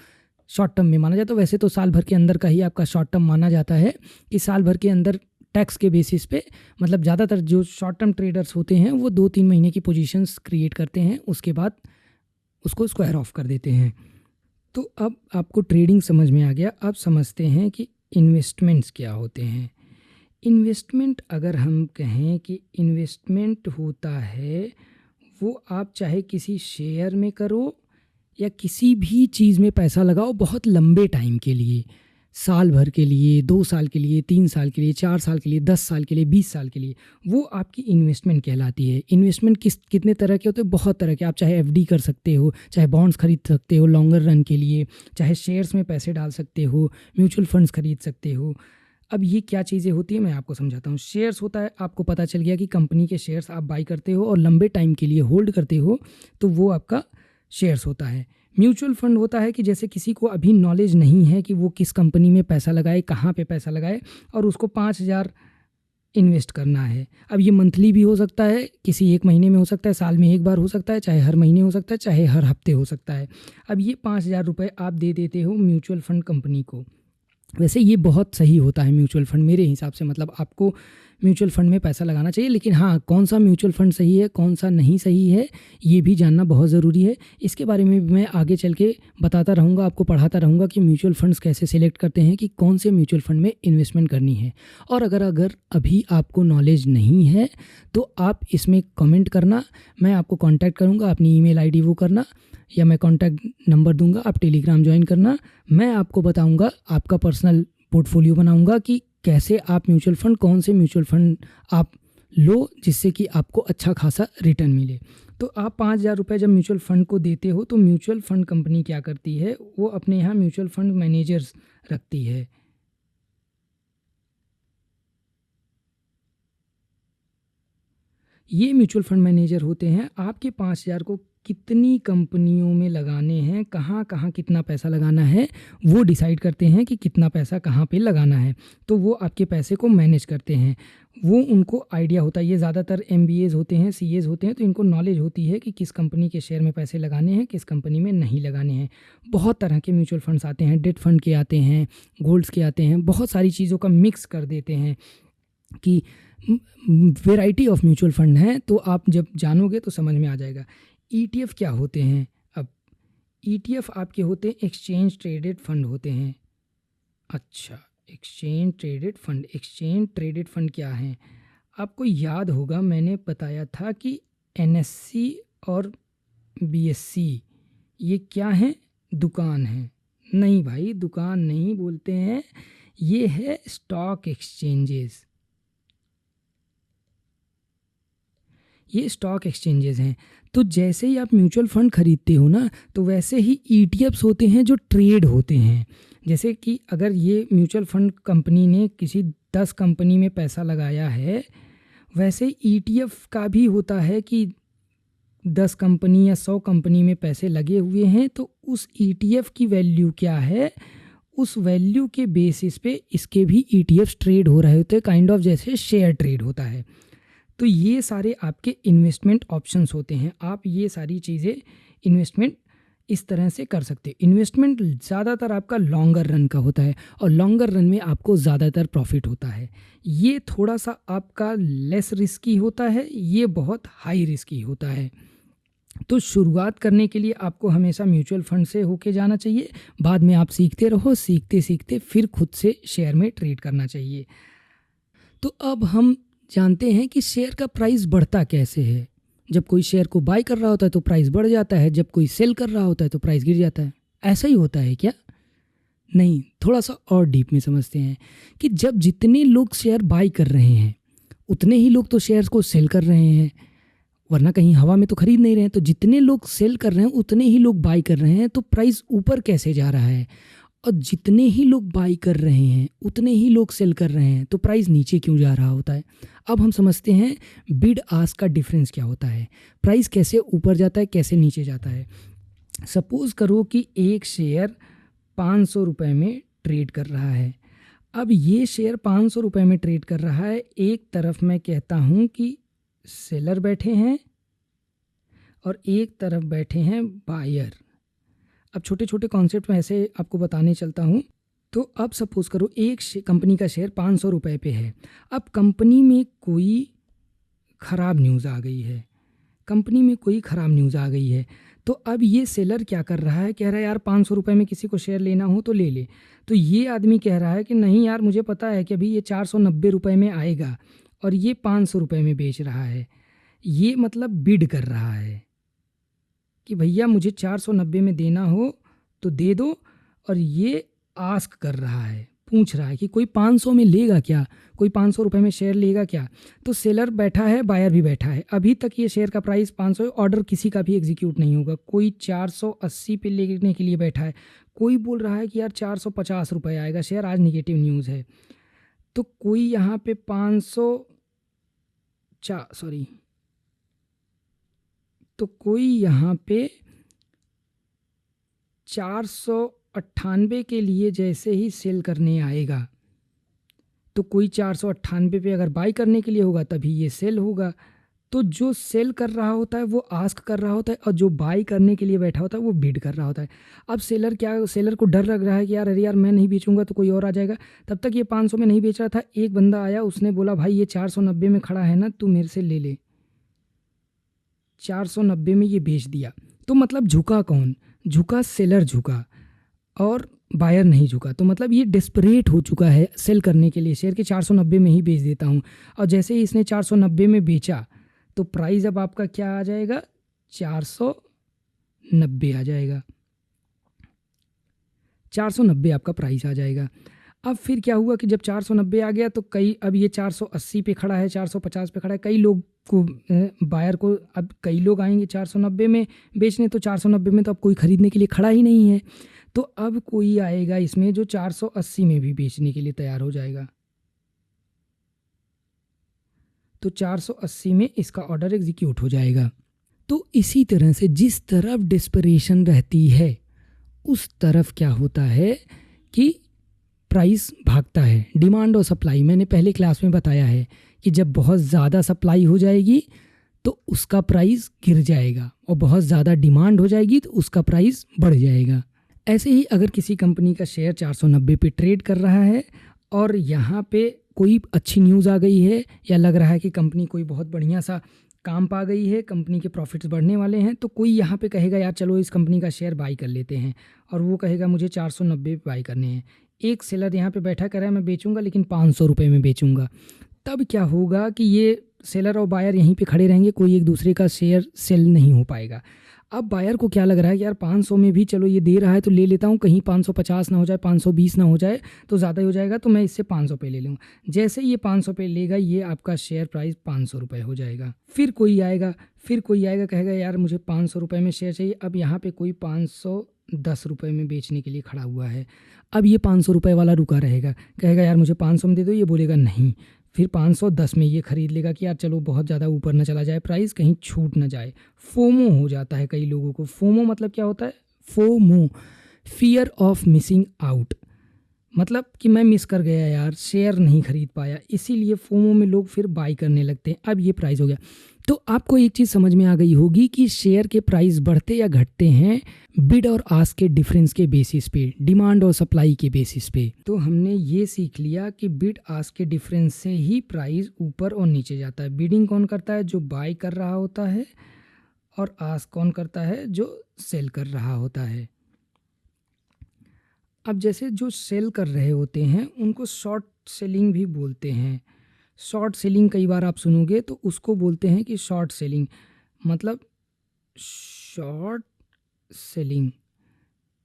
शॉर्ट टर्म में माना जाता है। वैसे तो साल भर के अंदर का ही आपका शॉर्ट टर्म माना जाता है कि साल भर के अंदर टैक्स के बेसिस पे, मतलब ज़्यादातर जो शॉर्ट टर्म ट्रेडर्स होते हैं वो 2-3 महीने की पोजीशंस क्रिएट करते हैं, उसके बाद उसको स्क्वायर ऑफ कर देते हैं। तो अब आपको ट्रेडिंग समझ में आ गया। अब समझते हैं कि इन्वेस्टमेंट्स क्या होते हैं। इन्वेस्टमेंट अगर हम कहें कि इन्वेस्टमेंट होता है, वो आप चाहे किसी शेयर में करो या किसी भी चीज़ में पैसा लगाओ बहुत लंबे टाइम के लिए, साल भर के लिए, 2 साल के लिए, 3 साल के लिए, 4 साल के लिए, 10 साल के लिए, 20 साल के लिए, वो आपकी इन्वेस्टमेंट कहलाती है। इन्वेस्टमेंट कितने तरह के होते हैं? बहुत तरह के। आप चाहे एफडी कर सकते हो, चाहे बॉन्ड्स खरीद सकते हो लॉन्गर रन के लिए, चाहे शेयर्स में पैसे डाल सकते हो, म्यूचुअल फंड्स खरीद सकते हो। अब ये क्या चीज़ें होती है मैं आपको समझाता हूँ। शेयर्स होता है, आपको पता चल गया कि कंपनी के शेयर्स आप बाई करते हो और लंबे टाइम के लिए होल्ड करते हो, तो वो आपका शेयर्स होता है। म्यूचुअल फंड होता है कि जैसे किसी को अभी नॉलेज नहीं है कि वो किस कंपनी में पैसा लगाए, कहाँ पे पैसा लगाए, और उसको 5,000 इन्वेस्ट करना है। अब ये मंथली भी हो सकता है, किसी एक महीने में हो सकता है, साल में एक बार हो सकता है, चाहे हर महीने हो सकता है, चाहे हर हफ्ते हो सकता है। अब ये 5,000 रुपये आप दे देते हो म्यूचुअल फंड कंपनी को। वैसे ये बहुत सही होता है म्यूचुअल फंड मेरे हिसाब से, मतलब आपको म्यूचुअल फंड में पैसा लगाना चाहिए। लेकिन हाँ, कौन सा म्यूचुअल फंड सही है कौन सा नहीं सही है ये भी जानना बहुत ज़रूरी है। इसके बारे में भी मैं आगे चल के बताता रहूँगा, आपको पढ़ाता रहूँगा कि म्यूचुअल फंड्स कैसे सिलेक्ट करते हैं, कि कौन से म्यूचुअल फंड में इन्वेस्टमेंट करनी है। और अगर अभी आपको नॉलेज नहीं है तो आप इसमें कमेंट करना, मैं आपको कॉन्टैक्ट करूँगा, अपनी ईमेल आईडी वो करना या मैं कॉन्टैक्ट नंबर दूंगा, आप टेलीग्राम ज्वाइन करना। मैं आपको बताऊंगा, आपका पर्सनल पोर्टफोलियो बनाऊंगा कि कैसे आप म्यूचुअल फंड, कौन से म्यूचुअल फंड आप लो जिससे कि आपको अच्छा खासा रिटर्न मिले। तो आप 5,000 रुपये जब म्यूचुअल फंड को देते हो तो म्यूचुअल फंड कंपनी क्या करती है, वो अपने यहाँ म्यूचुअल फंड मैनेजर्स रखती है। ये म्यूचुअल फंड मैनेजर होते हैं, आपके 5,000 को कितनी कंपनियों में लगाने हैं, कहाँ कहाँ कितना पैसा लगाना है, वो डिसाइड करते हैं कि कितना पैसा कहाँ पे लगाना है। तो वो आपके पैसे को मैनेज करते हैं, वो उनको आइडिया होता है। ये ज़्यादातर MBAs होते हैं, CAs होते हैं, तो इनको नॉलेज होती है कि किस कंपनी के शेयर में पैसे लगाने हैं, किस कंपनी में नहीं लगाने हैं। बहुत तरह के म्यूचुअल फंड्स आते हैं, डेट फंड के आते हैं, गोल्ड्स के आते हैं, बहुत सारी चीज़ों का मिक्स कर देते हैं कि वैरायटी ऑफ म्यूचुअल फंड हैं। तो आप जब जानोगे तो समझ में आ जाएगा। ETF क्या होते हैं? अब ETF आपके होते हैं एक्सचेंज ट्रेडेड फंड होते हैं। अच्छा, एक्सचेंज ट्रेडेड फंड क्या है? आपको याद होगा मैंने बताया था कि NSE और BSE ये क्या है? दुकान है। नहीं भाई, दुकान नहीं बोलते हैं, ये है स्टॉक एक्सचेंजेस। ये स्टॉक एक्सचेंजेस हैं। तो जैसे ही आप म्यूचुअल फंड खरीदते हो ना, तो वैसे ही ETFs होते हैं जो ट्रेड होते हैं। जैसे कि अगर ये म्यूचुअल फंड कंपनी ने किसी 10 कंपनी में पैसा लगाया है, वैसे ETF का भी होता है कि 10 कंपनी या 100 कंपनी में पैसे लगे हुए हैं, तो उस ETF की वैल्यू क्या है, उस वैल्यू के बेसिस पे इसके भी ETFs ट्रेड हो रहे होते हैं, काइंड ऑफ जैसे शेयर ट्रेड होता है। तो ये सारे आपके इन्वेस्टमेंट ऑप्शंस होते हैं। आप ये सारी चीज़ें इन्वेस्टमेंट इस तरह से कर सकते हैं। इन्वेस्टमेंट ज़्यादातर आपका लॉन्गर रन का होता है और लॉन्गर रन में आपको ज़्यादातर प्रॉफिट होता है। ये थोड़ा सा आपका लेस रिस्की होता है, ये बहुत हाई रिस्की होता है। तो शुरुआत करने के लिए आपको हमेशा म्यूचुअल फंड से होके जाना चाहिए, बाद में आप सीखते रहो, सीखते सीखते फिर खुद से शेयर में ट्रेड करना चाहिए। तो अब हम जानते हैं कि शेयर का प्राइस बढ़ता कैसे है। जब कोई शेयर को बाय कर रहा होता है तो प्राइस बढ़ जाता है, जब कोई सेल कर रहा होता है तो प्राइस गिर जाता है। ऐसा ही होता है क्या? नहीं, थोड़ा सा और डीप में समझते हैं कि जब जितने लोग शेयर बाय कर रहे हैं उतने ही लोग तो शेयर्स को सेल कर रहे हैं, वरना कहीं हवा में तो खरीद नहीं रहे हैं। तो जितने लोग सेल कर रहे हैं उतने ही लोग बाय कर रहे हैं, तो प्राइस ऊपर कैसे जा रहा है? और जितने ही लोग बाई कर रहे हैं उतने ही लोग सेल कर रहे हैं, तो प्राइस नीचे क्यों जा रहा होता है? अब हम समझते हैं बिड आस्क का डिफरेंस क्या होता है, प्राइस कैसे ऊपर जाता है, कैसे नीचे जाता है। सपोज़ करो कि एक शेयर 500 रुपये में ट्रेड कर रहा है। अब ये शेयर 500 रुपये में ट्रेड कर रहा है। एक तरफ मैं कहता हूँ कि सेलर बैठे हैं और एक तरफ बैठे हैं बायर। अब छोटे छोटे कॉन्सेप्ट में ऐसे आपको बताने चलता हूँ। तो अब सपोज़ करो एक कंपनी का शेयर 500 रुपये पे है। अब कंपनी में कोई ख़राब न्यूज़ आ गई है, तो अब ये सेलर क्या कर रहा है, कह रहा है यार 500 रुपये में किसी को शेयर लेना हो तो ले ले। तो ये आदमी कह रहा है कि नहीं यार, मुझे पता है कि अभी ये 490 रुपये में आएगा और ये 500 रुपये में बेच रहा है। ये मतलब बिड कर रहा है कि भैया मुझे 490 में देना हो तो दे दो, और ये आस्क कर रहा है, पूछ रहा है कि कोई 500 में लेगा क्या, कोई 500 रुपये में शेयर लेगा क्या। तो सेलर बैठा है, बायर भी बैठा है। अभी तक ये शेयर का प्राइस 500 है, ऑर्डर किसी का भी एग्जीक्यूट नहीं होगा। कोई 480 पे लेने के लिए बैठा है, कोई बोल रहा है कि यार 450 रुपये आएगा शेयर, आज निगेटिव न्यूज़ है। तो कोई यहाँ पे 498 के लिए जैसे ही सेल करने आएगा, तो कोई 498 पे अगर बाई करने के लिए होगा तभी ये सेल होगा। तो जो सेल कर रहा होता है वो आस्क कर रहा होता है, और जो बाई करने के लिए बैठा होता है वो बिड कर रहा होता है। अब सेलर को डर लग रहा है कि यार अरे यार मैं नहीं बेचूंगा तो कोई और आ जाएगा। तब तक ये 500 में नहीं बेच रहा था, एक बंदा आया, उसने बोला भाई ये 490 में खड़ा है ना, तू मेरे से ले ले। 490 में ये बेच दिया। तो मतलब झुका कौन? झुका सेलर झुका, और बायर नहीं झुका। तो मतलब ये डेस्परेट हो चुका है सेल करने के लिए, शेयर के 490 में ही बेच देता हूँ। और जैसे ही इसने 490 में बेचा तो प्राइस अब आपका क्या आ जाएगा, 490 आ जाएगा। 490 आपका प्राइस आ जाएगा। अब फिर क्या हुआ कि जब 490 आ गया तो अब ये 480 पे खड़ा है, 450 पे खड़ा है। कई लोग को बायर को अब कई लोग आएंगे 490 में बेचने, तो 490 में तो अब कोई ख़रीदने के लिए खड़ा ही नहीं है। तो अब कोई आएगा इसमें जो 480 में भी बेचने के लिए तैयार हो जाएगा। तो 480 में इसका ऑर्डर एग्जीक्यूट हो जाएगा। तो इसी तरह से जिस तरफ डिस्परेशन रहती है उस तरफ क्या होता है कि प्राइस भागता है। डिमांड और सप्लाई, मैंने पहले क्लास में बताया है कि जब बहुत ज़्यादा सप्लाई हो जाएगी तो उसका प्राइस गिर जाएगा, और बहुत ज़्यादा डिमांड हो जाएगी तो उसका प्राइस बढ़ जाएगा। ऐसे ही अगर किसी कंपनी का शेयर 490 पे ट्रेड कर रहा है और यहाँ पे कोई अच्छी न्यूज़ आ गई है, या लग रहा है कि कंपनी कोई बहुत बढ़िया सा काम पा गई है, कंपनी के प्रॉफिट्स बढ़ने वाले हैं, तो कोई यहाँ पे कहेगा यार चलो इस कंपनी का शेयर बाई कर लेते हैं, और वो कहेगा मुझे 490 पे बाई करने हैं। एक सेलर यहाँ पे बैठा कर रहा है मैं बेचूंगा लेकिन 500 रुपये में बेचूंगा। तब क्या होगा कि ये सेलर और बायर यहीं पे खड़े रहेंगे, कोई एक दूसरे का शेयर सेल नहीं हो पाएगा। अब बायर को क्या लग रहा है कि यार 500 में भी चलो ये दे रहा है तो ले लेता हूँ, कहीं 550 ना हो जाए, 520 ना हो जाए तो ज़्यादा हो जाएगा, तो मैं इससे 500 पे ले लूँगा। जैसे ये 500 पे लेगा, ये आपका शेयर प्राइस 500 रुपये हो जाएगा। फिर कोई आएगा कहेगा यार मुझे 500 रुपये में शेयर चाहिए। अब यहाँ पे कोई 510 रुपये में बेचने के लिए खड़ा हुआ है। अब ये 500 रुपये वाला रुका रहेगा, कहेगा यार मुझे 500 में दे दो, ये बोलेगा नहीं। फिर 510 में ये ख़रीद लेगा कि यार चलो बहुत ज़्यादा ऊपर ना चला जाए प्राइस, कहीं छूट ना जाए। फोमो हो जाता है कई लोगों को। फोमो मतलब क्या होता है? FOMO, fear of missing out, मतलब कि मैं मिस कर गया यार, शेयर नहीं खरीद पाया, इसीलिए फोमो में लोग फिर बाई करने लगते हैं। अब ये प्राइस हो गया। तो आपको एक चीज़ समझ में आ गई होगी कि शेयर के प्राइस बढ़ते या घटते हैं बिड और आस्क के डिफरेंस के बेसिस पे, डिमांड और सप्लाई के बेसिस पे। तो हमने ये सीख लिया कि बिड आस्क के डिफरेंस से ही प्राइस ऊपर और नीचे जाता है। बिडिंग कौन करता है? जो बाई कर रहा होता है, और आस्क कौन करता है? जो सेल कर रहा होता है। अब जैसे जो सेल कर रहे होते हैं उनको शॉर्ट सेलिंग भी बोलते हैं। शॉर्ट सेलिंग कई बार आप सुनोगे तो उसको बोलते हैं कि शॉर्ट सेलिंग, मतलब शॉर्ट सेलिंग।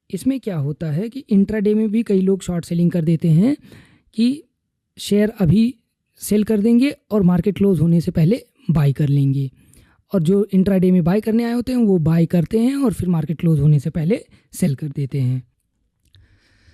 इसमें क्या होता है कि इंट्राडे में भी कई लोग शॉर्ट सेलिंग कर देते हैं कि शेयर अभी सेल कर देंगे और मार्केट क्लोज होने से पहले बाई कर लेंगे, और जो इंट्राडे में बाई करने आए होते हैं वो बाई करते हैं और फिर मार्केट क्लोज होने से पहले सेल कर देते हैं।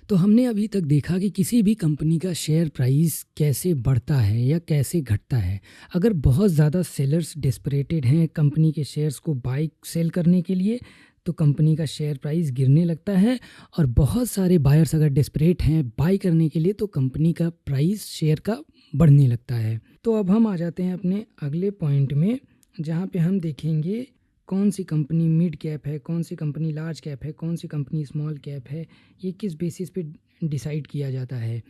तो हमने अभी तक देखा कि किसी भी कंपनी का शेयर प्राइस कैसे बढ़ता है या कैसे घटता है। अगर बहुत ज़्यादा सेलर्स डेस्परेटेड हैं कंपनी के शेयर्स को बाई सेल करने के लिए, तो कंपनी का शेयर प्राइस गिरने लगता है, और बहुत सारे बायर्स अगर डेस्परेट हैं बाई करने के लिए, तो कंपनी का प्राइस शेयर का बढ़ने लगता है। तो अब हम आ जाते हैं अपने अगले पॉइंट में, जहाँ पे हम देखेंगे कौन सी कंपनी मिड कैप है, कौन सी कंपनी लार्ज कैप है, कौन सी कंपनी स्मॉल कैप है, ये किस बेसिस पे डिसाइड किया जाता है।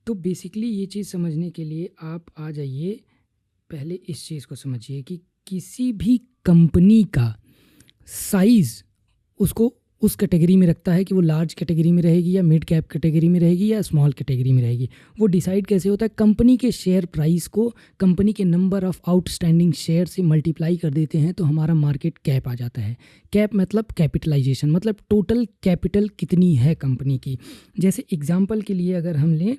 तो बेसिकली ये चीज़ समझने के लिए आप आ जाइए, पहले इस चीज़ को समझिए कि किसी भी कंपनी का साइज़ उसको उस कैटेगरी में रखता है कि वो लार्ज कैटेगरी में रहेगी या मिड कैप कैटेगरी में रहेगी या स्मॉल कैटेगरी में रहेगी। वो डिसाइड कैसे होता है, कंपनी के शेयर प्राइस को कंपनी के नंबर ऑफ़ आउटस्टैंडिंग शेयर से मल्टीप्लाई कर देते हैं, तो हमारा मार्केट कैप आ जाता है। कैप मतलब कैपिटलाइजेशन, मतलब टोटल कैपिटल कितनी है कंपनी की। जैसे एग्जांपल के लिए अगर हम लें,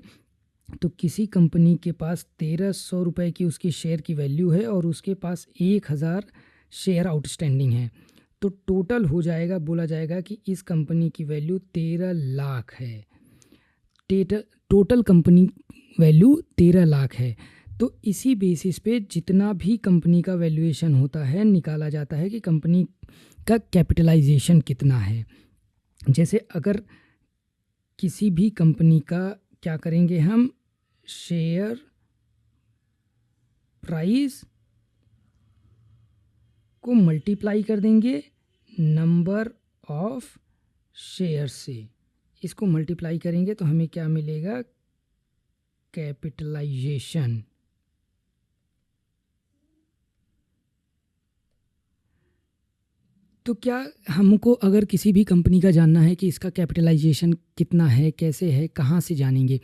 तो किसी कंपनी के पास 1300 रुपये की उसकी शेयर की वैल्यू है और उसके पास 1000 शेयर आउटस्टैंडिंग है, तो टोटल हो जाएगा, बोला जाएगा कि इस कंपनी की वैल्यू 13 लाख है। टोटल कंपनी वैल्यू 13 लाख है। तो इसी बेसिस पे जितना भी कंपनी का वैल्यूएशन होता है निकाला जाता है कि कंपनी का कैपिटलाइजेशन कितना है। जैसे अगर किसी भी कंपनी का क्या करेंगे हम, शेयर प्राइस को मल्टीप्लाई कर देंगे नंबर ऑफ शेयर से। इसको मल्टीप्लाई करेंगे तो हमें क्या मिलेगा, कैपिटलाइजेशन। तो क्या हमको अगर किसी भी कंपनी का जानना है कि इसका कैपिटलाइजेशन कितना है, कैसे है, कहाँ से जानेंगे,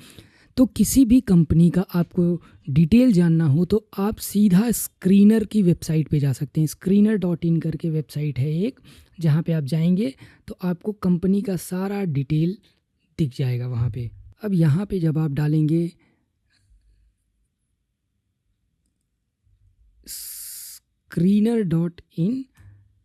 तो किसी भी कंपनी का आपको डिटेल जानना हो तो आप सीधा स्क्रीनर की वेबसाइट पे जा सकते हैं। screener.in करके वेबसाइट है एक, जहाँ पे आप जाएंगे तो आपको कंपनी का सारा डिटेल दिख जाएगा वहाँ पे। अब यहाँ पे जब आप डालेंगे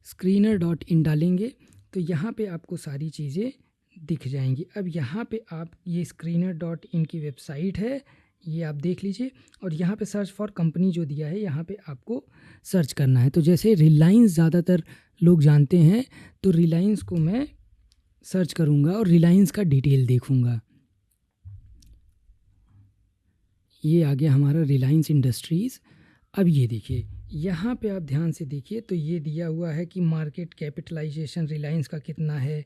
screener.in डालेंगे तो यहाँ पे आपको सारी चीज़ें दिख जाएंगी। अब यहाँ पे आप ये screener.in की वेबसाइट है, ये आप देख लीजिए, और यहाँ पे सर्च फॉर कंपनी जो दिया है यहाँ पे आपको सर्च करना है। तो जैसे रिलायंस ज़्यादातर लोग जानते हैं, तो रिलायंस को मैं सर्च करूँगा और रिलायंस का डिटेल देखूँगा। ये आ गया हमारा रिलायंस इंडस्ट्रीज़। अब ये देखिए, यहाँ पे आप ध्यान से देखिए तो ये दिया हुआ है कि मार्केट कैपिटलाइजेशन रिलायंस का कितना है,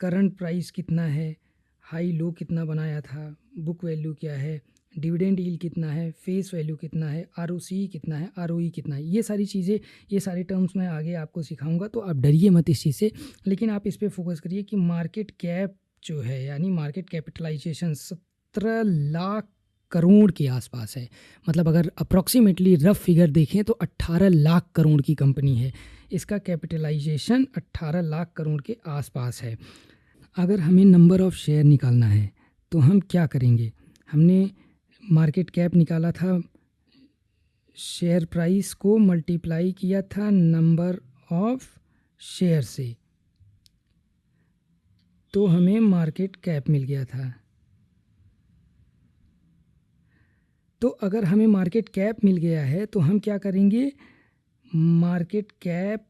करंट प्राइस कितना है, हाई लो कितना बनाया था, बुक वैल्यू क्या है, डिविडेंड यील्ड कितना है, फेस वैल्यू कितना है, आरओसी कितना है, आरओई कितना है। ये सारी चीज़ें, ये सारे टर्म्स मैं आगे आपको सिखाऊंगा, तो आप डरिए मत इस चीज़ से, लेकिन आप इस पर फोकस करिए कि मार्केट कैप जो है, यानी मार्केट कैपिटलाइजेशन 17 लाख करोड़ के आसपास है। मतलब अगर अप्रॉक्सीमेटली रफ फिगर देखें तो 18 लाख करोड़ की कंपनी है, इसका कैपिटलाइजेशन 18 लाख करोड़ के आसपास है। अगर हमें नंबर ऑफ़ शेयर निकालना है तो हम क्या करेंगे, हमने मार्केट कैप निकाला था, शेयर प्राइस को मल्टीप्लाई किया था नंबर ऑफ़ शेयर से, तो हमें मार्केट कैप मिल गया था। तो अगर हमें मार्केट कैप मिल गया है तो हम क्या करेंगे, मार्केट कैप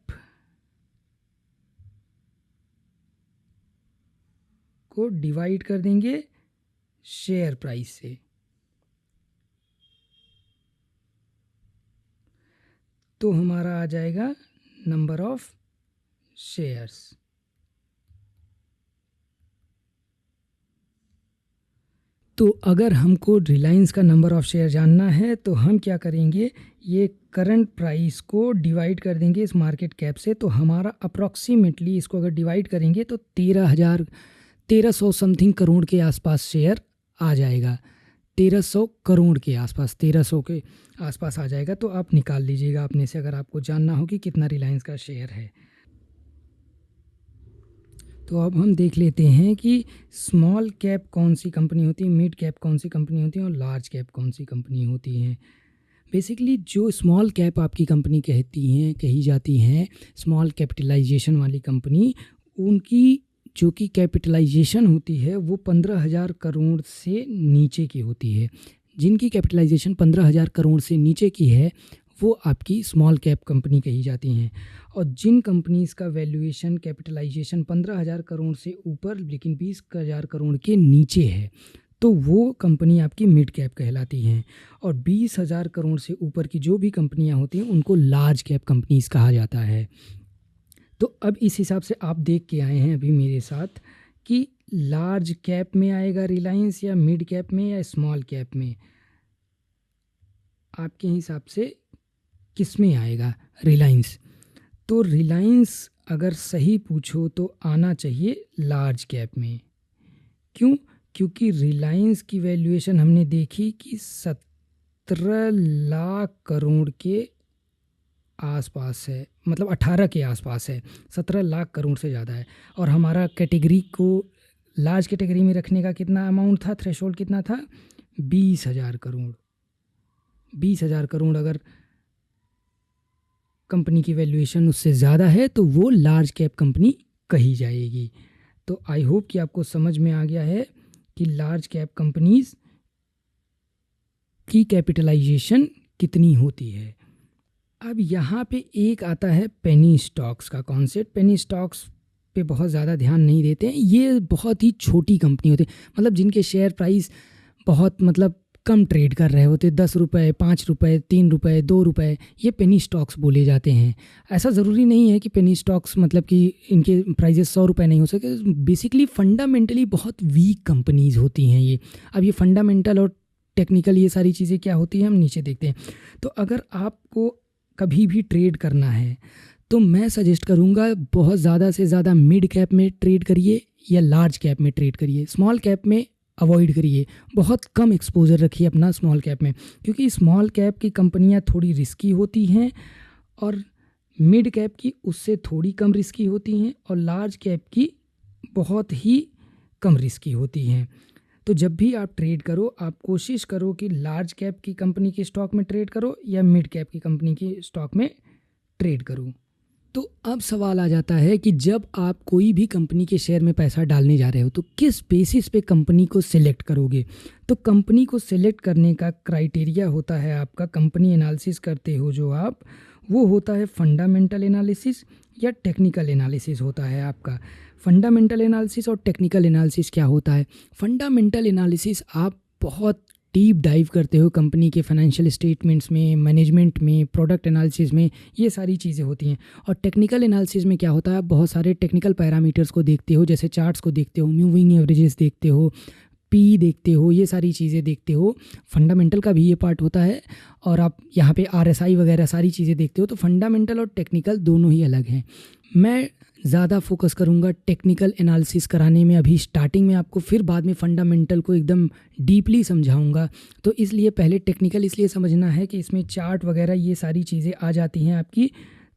को डिवाइड कर देंगे शेयर प्राइस से। तो हमारा आ जाएगा नंबर ऑफ शेयर्स। तो अगर हमको रिलायंस का नंबर ऑफ़ शेयर जानना है तो हम क्या करेंगे, ये करंट प्राइस को डिवाइड कर देंगे इस मार्केट कैप से, तो हमारा अप्रॉक्सीमेटली इसको अगर डिवाइड करेंगे तो 1300 समथिंग करोड़ के आसपास शेयर आ जाएगा। 1300 करोड़ के आसपास, 1300 के आसपास आ जाएगा। तो आप निकाल लीजिएगा अपने से, अगर आपको जानना हो कि कितना रिलायंस का शेयर है। तो अब हम देख लेते हैं कि स्मॉल कैप कौन सी कंपनी होती है, मिड कैप कौन सी कंपनी होती है और लार्ज कैप कौन सी कंपनी होती हैं। बेसिकली जो स्मॉल कैप आपकी कंपनी कही जाती हैं, स्मॉल कैपिटलाइजेशन वाली कंपनी, उनकी जो कि कैपिटलाइजेशन होती है वो 15,000 करोड़ से नीचे की होती है। जिनकी कैपिटलाइजेशन 15,000 करोड़ से नीचे की है वो आपकी स्मॉल कैप कंपनी कही जाती हैं। और जिन कंपनीज़ का वैल्यूएशन कैपिटलाइजेशन 15,000 करोड़ से ऊपर लेकिन 20,000 करोड़ के नीचे है तो वो कंपनी आपकी मिड कैप कहलाती हैं। और 20,000 करोड़ से ऊपर की जो भी कंपनियां होती हैं उनको लार्ज कैप कंपनीज़ कहा जाता है। तो अब इस हिसाब से आप देख के आए हैं अभी मेरे साथ कि लार्ज कैप में आएगा रिलायंस या मिड कैप में या स्मॉल कैप में, आपके हिसाब से किस में आएगा रिलायंस। तो रिलायंस अगर सही पूछो तो आना चाहिए लार्ज कैप में। क्यों? क्योंकि रिलायंस की वैल्यूएशन हमने देखी कि 17 लाख करोड़ के आसपास है, मतलब 18 के आसपास है, 17 लाख करोड़ से ज़्यादा है। और हमारा कैटेगरी को लार्ज कैटेगरी में रखने का कितना अमाउंट था, थ्रेशोल्ड कितना था, 20,000 करोड़। 20,000 करोड़ अगर कंपनी की वैल्यूएशन उससे ज़्यादा है तो वो लार्ज कैप कंपनी कही जाएगी। तो आई होप कि आपको समझ में आ गया है कि लार्ज कैप कंपनीज की कैपिटलाइजेशन कितनी होती है। अब यहाँ पे एक आता है पेनी स्टॉक्स का कॉन्सेप्ट। पेनी स्टॉक्स पे बहुत ज़्यादा ध्यान नहीं देते हैं। ये बहुत ही छोटी कंपनी होती है, मतलब जिनके शेयर प्राइस बहुत मतलब कम ट्रेड कर रहे होते, 10 रुपये, 5 रुपये, 3 रुपये, 2 रुपये, ये पेनी स्टॉक्स बोले जाते हैं। ऐसा ज़रूरी नहीं है कि पेनी स्टॉक्स मतलब कि इनके प्राइजेस 100 रुपये नहीं हो सके। बेसिकली फंडामेंटली बहुत वीक कंपनीज़ होती हैं ये। अब ये फंडामेंटल और टेक्निकल ये सारी चीज़ें क्या होती हैं हम नीचे देखते हैं। तो अगर आपको कभी भी ट्रेड करना है तो मैं सजेस्ट करूँगा बहुत ज़्यादा से ज़्यादा मिड कैप में ट्रेड करिए या लार्ज कैप में ट्रेड करिए। स्मॉल कैप में अवॉइड करिए, बहुत कम एक्सपोजर रखिए अपना स्मॉल कैप में, क्योंकि स्मॉल कैप की कंपनियां थोड़ी रिस्की होती हैं और मिड कैप की उससे थोड़ी कम रिस्की होती हैं और लार्ज कैप की बहुत ही कम रिस्की होती हैं। तो जब भी आप ट्रेड करो आप कोशिश करो कि लार्ज कैप की कंपनी के स्टॉक में ट्रेड करो या मिड कैप की कंपनी के स्टॉक में ट्रेड करो। तो अब सवाल आ जाता है कि जब आप कोई भी कंपनी के शेयर में पैसा डालने जा रहे हो तो किस बेसिस पे कंपनी को सिलेक्ट करोगे। तो कंपनी को सिलेक्ट करने का क्राइटेरिया होता है आपका, कंपनी एनालिसिस करते हो जो आप, वो होता है फंडामेंटल एनालिसिस या टेक्निकल एनालिसिस होता है आपका। फंडामेंटल एनालिसिस और टेक्निकल एनालिसिस क्या होता है? फंडामेंटल एनालिसिस आप बहुत डीप डाइव करते हो कंपनी के फाइनेंशियल स्टेटमेंट्स में, मैनेजमेंट में, प्रोडक्ट एनालिसिस में, ये सारी चीज़ें होती हैं। और टेक्निकल एनालिसिस में क्या होता है, आप बहुत सारे टेक्निकल पैरामीटर्स को देखते हो, जैसे चार्ट्स को देखते हो, मूविंग एवरेजेस देखते हो, पी देखते हो, ये सारी चीज़ें देखते हो। फंडामेंटल का भी ये पार्ट होता है और आप यहाँ पे RSI वगैरह सारी चीज़ें देखते हो। तो फंडामेंटल और टेक्निकल दोनों ही अलग हैं। मैं ज़्यादा फोकस करूँगा टेक्निकल एनालिसिस कराने में अभी स्टार्टिंग में आपको, फिर बाद में फंडामेंटल को एकदम डीपली समझाऊँगा। तो इसलिए पहले टेक्निकल इसलिए समझना है कि इसमें चार्ट वगैरह ये सारी चीज़ें आ जाती हैं आपकी,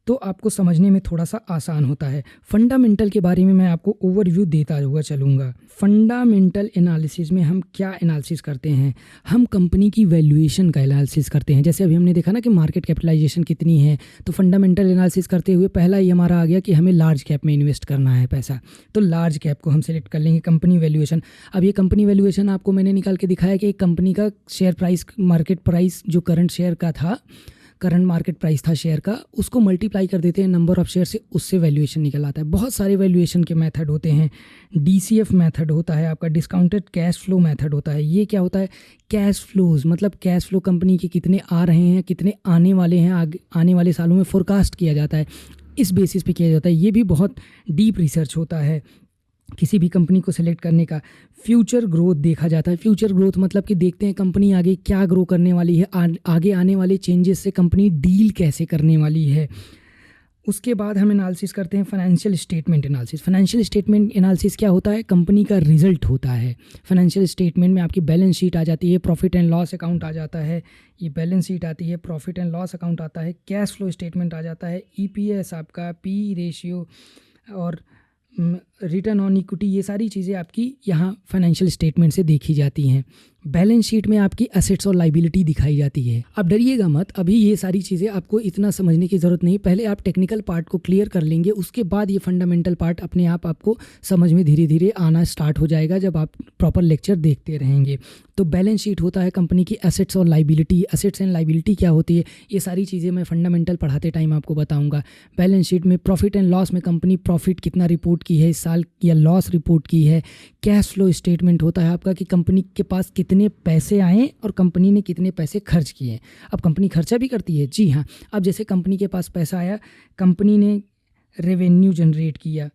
तो आपको समझने में थोड़ा सा आसान होता है। फंडामेंटल के बारे में मैं आपको ओवरव्यू देता हुआ चलूँगा। फंडामेंटल एनालिसिस में हम क्या एनालिसिस करते हैं, हम कंपनी की वैल्यूएशन का एनालिसिस करते हैं। जैसे अभी हमने देखा ना कि मार्केट कैपिटलाइजेशन कितनी है, तो फंडामेंटल एनालिसिस करते हुए पहला ही हमारा आ गया कि हमें लार्ज कैप में इन्वेस्ट करना है पैसा, तो लार्ज कैप को हम सेलेक्ट कर लेंगे। कंपनी वैल्यूएशन, अब ये कंपनी वैल्यूएशन आपको मैंने निकाल के दिखाया कि एक कंपनी का शेयर प्राइस, मार्केट प्राइस जो करंट शेयर का था, करंट मार्केट प्राइस था शेयर का, उसको मल्टीप्लाई कर देते हैं नंबर ऑफ शेयर से, उससे वैल्यूएशन निकल आता है। बहुत सारे वैल्यूएशन के मेथड होते हैं। DCF मेथड होता है आपका, डिस्काउंटेड कैश फ्लो मेथड होता है। ये क्या होता है, कैश फ्लोज, मतलब कैश फ्लो कंपनी के कितने आ रहे हैं, कितने आने वाले हैं, आने वाले सालों में फोरकास्ट किया जाता है, इस बेसिस पे किया जाता है। ये भी बहुत डीप रिसर्च होता है किसी भी कंपनी को सिलेक्ट करने का। फ्यूचर ग्रोथ देखा जाता है। फ्यूचर ग्रोथ मतलब कि देखते हैं कंपनी आगे क्या ग्रो करने वाली है, आगे आने वाले चेंजेस से कंपनी डील कैसे करने वाली है। उसके बाद हम एनालिसिस करते हैं financial statement analysis. Financial statement analysis क्या होता है, कंपनी का रिजल्ट होता है। फाइनेंशियल स्टेटमेंट में आपकी बैलेंस शीट आ जाती है, प्रॉफिट एंड लॉस अकाउंट आ जाता है, ये बैलेंस शीट आती है, प्रॉफिट एंड लॉस अकाउंट आता है, कैश फ्लो स्टेटमेंट आ जाता है, EPS आपका, PE रेशियो और रिटर्न ऑन इक्विटी, ये सारी चीज़ें आपकी यहाँ फाइनेंशियल स्टेटमेंट से देखी जाती हैं। बैलेंस शीट में आपकी एसेट्स और लाइबिलिटी दिखाई जाती है। अब डरिएगा मत, अभी ये सारी चीज़ें आपको इतना समझने की ज़रूरत नहीं। पहले आप टेक्निकल पार्ट को क्लियर कर लेंगे, उसके बाद ये फंडामेंटल पार्ट अपने आप आपको समझ में धीरे धीरे आना स्टार्ट हो जाएगा जब आप प्रॉपर लेक्चर देखते रहेंगे। तो बैलेंस शीट होता है कंपनी की एसेट्स और लाइबिलिटी। एसेट्स एंड लाइबिलिटी क्या होती है, ये सारी चीज़ें मैं फंडामेंटल पढ़ाते टाइम आपको बताऊंगा। बैलेंस शीट में प्रॉफिट एंड लॉस में कंपनी प्रॉफिट कितना रिपोर्ट की है इस साल या लॉस रिपोर्ट की है। कैश फ्लो स्टेटमेंट होता है आपका कि कंपनी के पास कितने पैसे आए और कंपनी ने कितने पैसे खर्च किए। अब कंपनी खर्चा भी करती है, जी हाँ। अब जैसे कंपनी के पास पैसा आया, कंपनी ने रेवेन्यू जनरेट किया,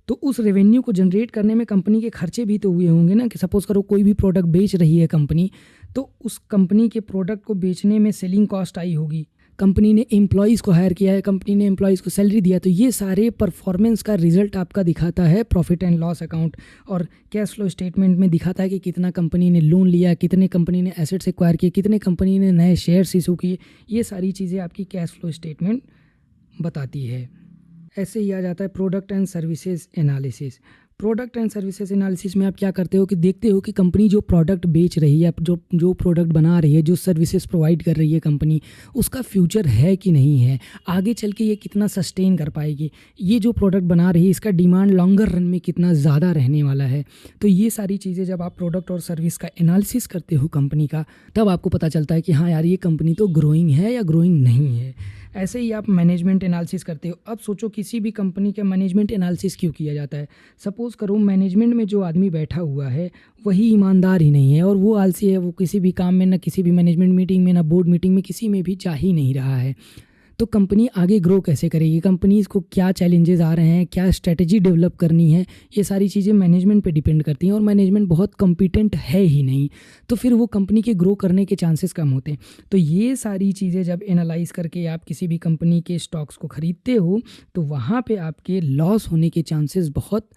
तो उस रेवेन्यू को जनरेट करने में कंपनी के खर्चे भी तो हुए होंगे ना। कि सपोज़ करो कोई भी प्रोडक्ट बेच रही है कंपनी, तो उस कंपनी के प्रोडक्ट को बेचने में सेलिंग कॉस्ट आई होगी, कंपनी ने एम्प्लॉयज़ को हायर किया है, कंपनी ने एम्प्लॉयज़ को सैलरी दिया, तो ये सारे परफॉर्मेंस का रिजल्ट आपका दिखाता है प्रॉफिट एंड लॉस अकाउंट। और कैश फ्लो स्टेटमेंट में दिखाता है कि कितना कंपनी ने लोन लिया, कितने कंपनी ने एसेट्स एक्वायर किए, कितने कंपनी ने नए शेयर्स इशू किए। ये सारी चीज़ें आपकी कैश फ्लो स्टेटमेंट बताती है। ऐसे ही आ जाता है product and services analysis. Product and services analysis में आप क्या करते हो कि देखते हो कि कंपनी जो प्रोडक्ट बेच रही है, जो प्रोडक्ट बना रही है, जो सर्विसेज प्रोवाइड कर रही है कंपनी, उसका फ्यूचर है कि नहीं है, आगे चल के ये कितना सस्टेन कर पाएगी, ये जो प्रोडक्ट बना रही है इसका डिमांड लॉन्गर रन में कितना ज़्यादा रहने वाला है। तो ये सारी चीज़ें जब आप प्रोडक्ट और सर्विस का एनालिसिस करते हो कंपनी का, तब आपको पता चलता है कि हाँ यार, ये कंपनी तो ग्रोइंग है या ग्रोइंग नहीं है। ऐसे ही आप मैनेजमेंट एनालिसिस करते हो। अब सोचो किसी भी कंपनी का मैनेजमेंट एनालिसिस क्यों किया जाता है। सपोज़ करो मैनेजमेंट में जो आदमी बैठा हुआ है वही ईमानदार ही नहीं है और वो आलसी है, वो किसी भी काम में, ना किसी भी मैनेजमेंट मीटिंग में, ना बोर्ड मीटिंग में, किसी में भी जा ही नहीं रहा है, तो कंपनी आगे ग्रो कैसे करेगी। कंपनीज़ को क्या चैलेंजेस आ रहे हैं, क्या स्ट्रेटजी डेवलप करनी है, ये सारी चीज़ें मैनेजमेंट पे डिपेंड करती हैं। और मैनेजमेंट बहुत कॉम्पिटेंट है ही नहीं, तो फिर वो कंपनी के ग्रो करने के चांसेस कम होते हैं। तो ये सारी चीज़ें जब एनालाइज करके आप किसी भी कंपनी के स्टॉक्स को ख़रीदते हो, तो वहाँ पे आपके लॉस होने के चांसेस बहुत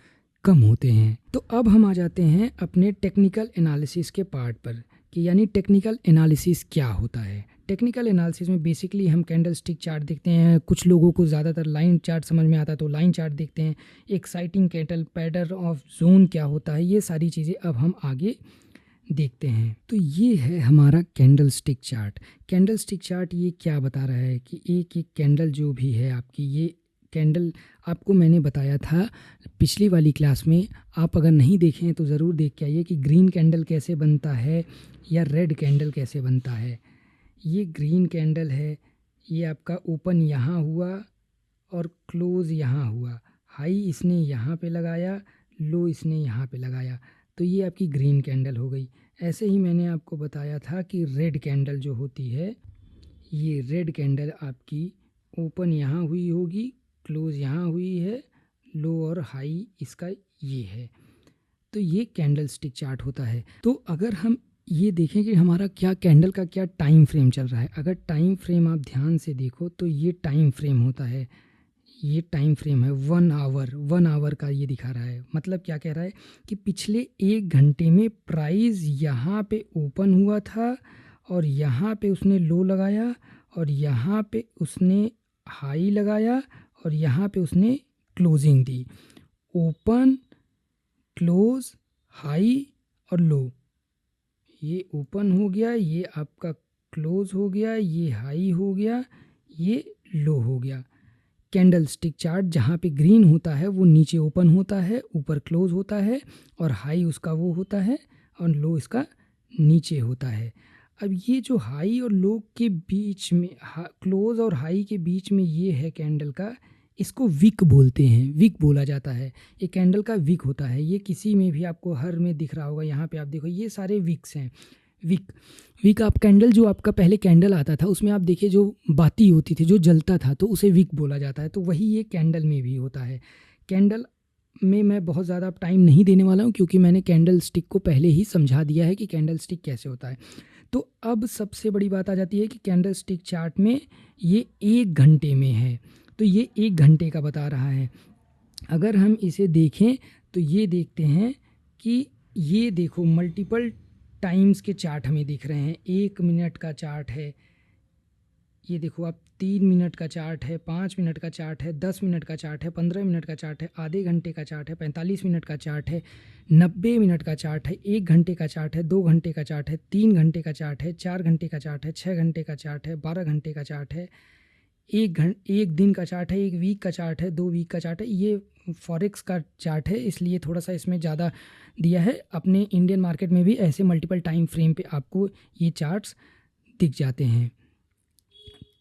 कम होते हैं। तो अब हम आ जाते हैं अपने टेक्निकल एनालिसिस के पार्ट पर कि यानी टेक्निकल एनालिसिस क्या होता है। टेक्निकल एनालिसिस में बेसिकली हम कैंडल स्टिक चार्ट देखते हैं, कुछ लोगों को ज़्यादातर लाइन चार्ट समझ में आता है तो लाइन चार्ट देखते हैं। Exciting candle, pattern of zone क्या होता है, ये सारी चीज़ें अब हम आगे देखते हैं। तो ये है हमारा candle stick chart. Candle stick chart ये क्या बता रहा है कि एक एक कैंडल जो भी है आपकी, ये कैंडल आपको मैंने बताया था पिछली वाली क्लास में, आप अगर नहीं देखें हैं तो ज़रूर देख के आइए कि ग्रीन कैंडल कैसे बनता है या रेड कैंडल कैसे बनता है। ये ग्रीन कैंडल है, ये आपका ओपन यहाँ हुआ और क्लोज़ यहाँ हुआ, हाई इसने यहाँ पे लगाया, लो इसने यहाँ पे लगाया, तो ये आपकी ग्रीन कैंडल हो गई। ऐसे ही मैंने आपको बताया था कि रेड कैंडल जो होती है, ये रेड कैंडल आपकी ओपन यहाँ हुई होगी, क्लोज़ यहाँ हुई है, लो और हाई इसका ये है। तो ये कैंडल स्टिक चार्ट होता है। तो अगर हम ये देखें कि हमारा क्या कैंडल का क्या टाइम फ्रेम चल रहा है, अगर टाइम फ्रेम आप ध्यान से देखो तो ये टाइम फ्रेम होता है, ये टाइम फ्रेम है 1 आवर का ये दिखा रहा है। मतलब क्या कह रहा है कि पिछले 1 घंटे में प्राइस यहाँ पे ओपन हुआ था और यहाँ पे उसने लो लगाया और यहाँ पे उसने हाई लगाया और यहाँ पे उसने क्लोजिंग दी। ओपन, क्लोज, हाई और लो, ये ओपन हो गया, ये आपका क्लोज हो गया, ये हाई हो गया, ये लो हो गया। कैंडल स्टिक चार्ट जहाँ पे ग्रीन होता है वो नीचे ओपन होता है, ऊपर क्लोज होता है और हाई उसका वो होता है और लो इसका नीचे होता है। अब ये जो हाई और लो के बीच में, क्लोज और हाई के बीच में ये है कैंडल का, इसको विक बोलते हैं, विक बोला जाता है। ये कैंडल का विक होता है। ये किसी में भी आपको हर में दिख रहा होगा, यहाँ पे आप देखो ये सारे विक्स हैं। विक आप कैंडल, जो आपका पहले कैंडल आता था उसमें आप देखिए जो बाती होती थी, जो जलता था, तो उसे विक बोला जाता है। तो वही ये कैंडल में भी होता है। कैंडल में मैं बहुत ज़्यादा टाइम नहीं देने वाला हूँ क्योंकि मैंने कैंडल स्टिक को पहले ही समझा दिया है कि कैंडल स्टिक कैसे होता है। तो अब सबसे बड़ी बात आ जाती है कि कैंडल स्टिक चार्ट में ये 1 घंटे में है, तो ये 1 घंटे का बता रहा है। अगर हम इसे देखें तो ये देखते हैं कि ये देखो मल्टीपल टाइम्स के चार्ट हमें दिख रहे हैं। 1 मिनट का चार्ट है, ये देखो आप 3 मिनट का चार्ट है, 5 मिनट का चार्ट है, 10 मिनट का चार्ट है, 15 मिनट का चार्ट है, आधे घंटे का चार्ट है, 45 मिनट का चार्ट है, 90 मिनट का चार्ट है, 1 घंटे का चार्ट है, 2 घंटे का चार्ट है, 3 घंटे का चार्ट है, 4 घंटे का चार्ट है, 6 घंटे का चार्ट है, 12 घंटे का चार्ट है, एक दिन का चार्ट है, 1 वीक का चार्ट है, 2 वीक का चार्ट है। ये फॉरेक्स का चार्ट है, इसलिए थोड़ा सा इसमें ज़्यादा दिया है। अपने इंडियन मार्केट में भी ऐसे मल्टीपल टाइम फ्रेम पे आपको ये चार्ट्स दिख जाते हैं।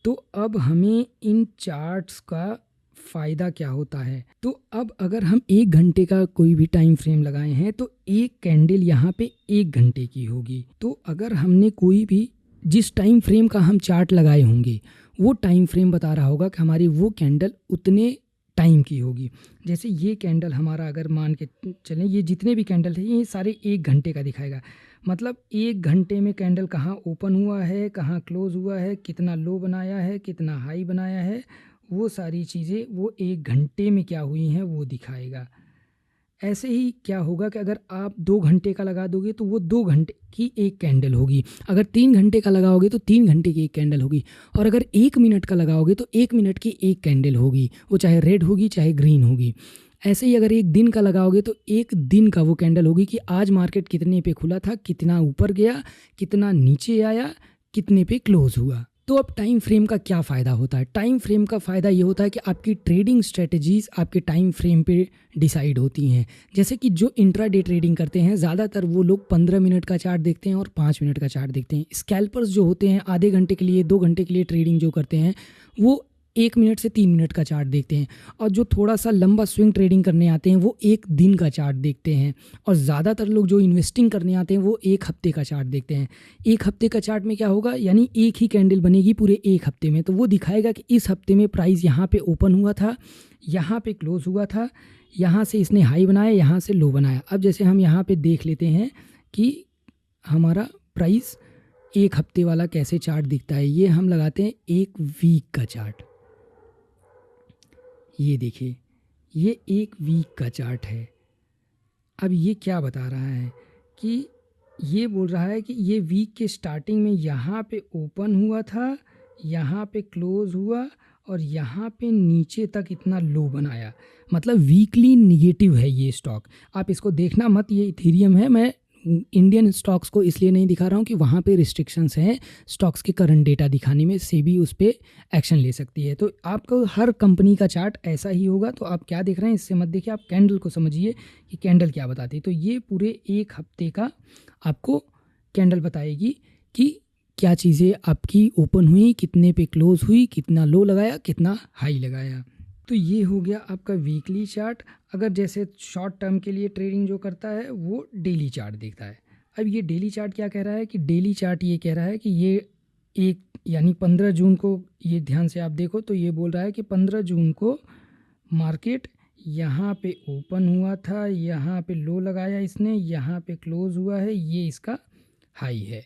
तो अब हमें इन चार्ट्स का फ़ायदा क्या होता है? तो अब अगर हम 1 घंटे का कोई भी टाइम फ्रेम लगाए हैं तो एक कैंडल यहाँ पे 1 घंटे की होगी। तो अगर हमने कोई भी जिस टाइम फ्रेम का हम चार्ट लगाए होंगे वो टाइम फ्रेम बता रहा होगा कि हमारी वो कैंडल उतने टाइम की होगी। जैसे ये कैंडल हमारा अगर मान के चलें, ये जितने भी कैंडल हैं ये सारे 1 घंटे का दिखाएगा। मतलब 1 घंटे में कैंडल कहाँ ओपन हुआ है, कहाँ क्लोज़ हुआ है, कितना लो बनाया है, कितना हाई बनाया है, वो सारी चीज़ें वो 1 घंटे में क्या हुई हैं वो दिखाएगा। ऐसे ही क्या होगा कि अगर आप 2 घंटे का लगा दोगे तो वो 2 घंटे की एक कैंडल होगी। अगर 3 घंटे का लगाओगे तो 3 घंटे की एक कैंडल होगी। और अगर 1 मिनट का लगाओगे तो 1 मिनट की एक कैंडल होगी, वो चाहे रेड होगी चाहे ग्रीन होगी। ऐसे ही अगर 1 दिन का लगाओगे तो 1 दिन का वो कैंडल होगी कि आज मार्केट कितने पे खुला था, कितना ऊपर गया, कितना नीचे आया, कितने पे क्लोज़ हुआ। तो अब टाइम फ्रेम का क्या फ़ायदा होता है? टाइम फ्रेम का फ़ायदा ये होता है कि आपकी ट्रेडिंग स्ट्रेटजीज़ आपके टाइम फ्रेम पे डिसाइड होती हैं। जैसे कि जो इंट्राडे ट्रेडिंग करते हैं ज़्यादातर वो लोग 15 मिनट का चार्ट देखते हैं और 5 मिनट का चार्ट देखते हैं। स्कैल्पर्स जो होते हैं आधे घंटे के लिए 2 घंटे के लिए ट्रेडिंग जो करते हैं वो 1 मिनट से 3 मिनट का चार्ट देखते हैं। और जो थोड़ा सा लंबा स्विंग ट्रेडिंग करने आते हैं वो 1 दिन का चार्ट देखते हैं। और ज़्यादातर लोग जो इन्वेस्टिंग करने आते हैं वो 1 हफ्ते का चार्ट देखते हैं। 1 हफ्ते का चार्ट में क्या होगा, यानी एक ही कैंडल बनेगी पूरे 1 हफ्ते में, तो वो दिखाएगा कि इस हफ्ते में प्राइस यहाँ पे ओपन हुआ था, यहाँ पे क्लोज़ हुआ था, यहाँ से इसने हाई बनाया, यहाँ से लो बनाया। अब जैसे हम यहाँ पे देख लेते हैं कि हमारा प्राइस 1 हफ्ते वाला कैसे चार्ट दिखता है। ये हम लगाते हैं 1 वीक का चार्ट। ये देखिए ये 1 वीक का चार्ट है। अब ये क्या बता रहा है कि ये बोल रहा है कि ये वीक के स्टार्टिंग में यहाँ पे ओपन हुआ था, यहाँ पे क्लोज़ हुआ और यहाँ पे नीचे तक इतना लो बनाया। मतलब वीकली निगेटिव है ये स्टॉक। आप इसको देखना मत, ये इथेरियम है। मैं इंडियन स्टॉक्स को इसलिए नहीं दिखा रहा हूँ कि वहाँ पे रिस्ट्रिक्शंस हैं स्टॉक्स के करंट डेटा दिखाने में, सेबी उस पर एक्शन ले सकती है। तो आपको हर कंपनी का चार्ट ऐसा ही होगा। तो आप क्या देख रहे हैं इससे मत देखिए, आप कैंडल को समझिए कि कैंडल क्या बताती है। तो ये पूरे 1 हफ्ते का आपको कैंडल बताएगी कि क्या चीज़ें आपकी ओपन हुई, कितने पे क्लोज़ हुई, कितना लो लगाया, कितना हाई लगाया। तो ये हो गया आपका वीकली चार्ट। अगर जैसे शॉर्ट टर्म के लिए ट्रेडिंग जो करता है वो डेली चार्ट देखता है। अब ये डेली चार्ट क्या कह रहा है कि डेली चार्ट ये कह रहा है कि ये एक यानी 15 जून को, ये ध्यान से आप देखो तो ये बोल रहा है कि 15 जून को मार्केट यहाँ पे ओपन हुआ था, यहाँ पे लो लगाया इसने, यहाँ पे क्लोज़ हुआ है, ये इसका हाई है।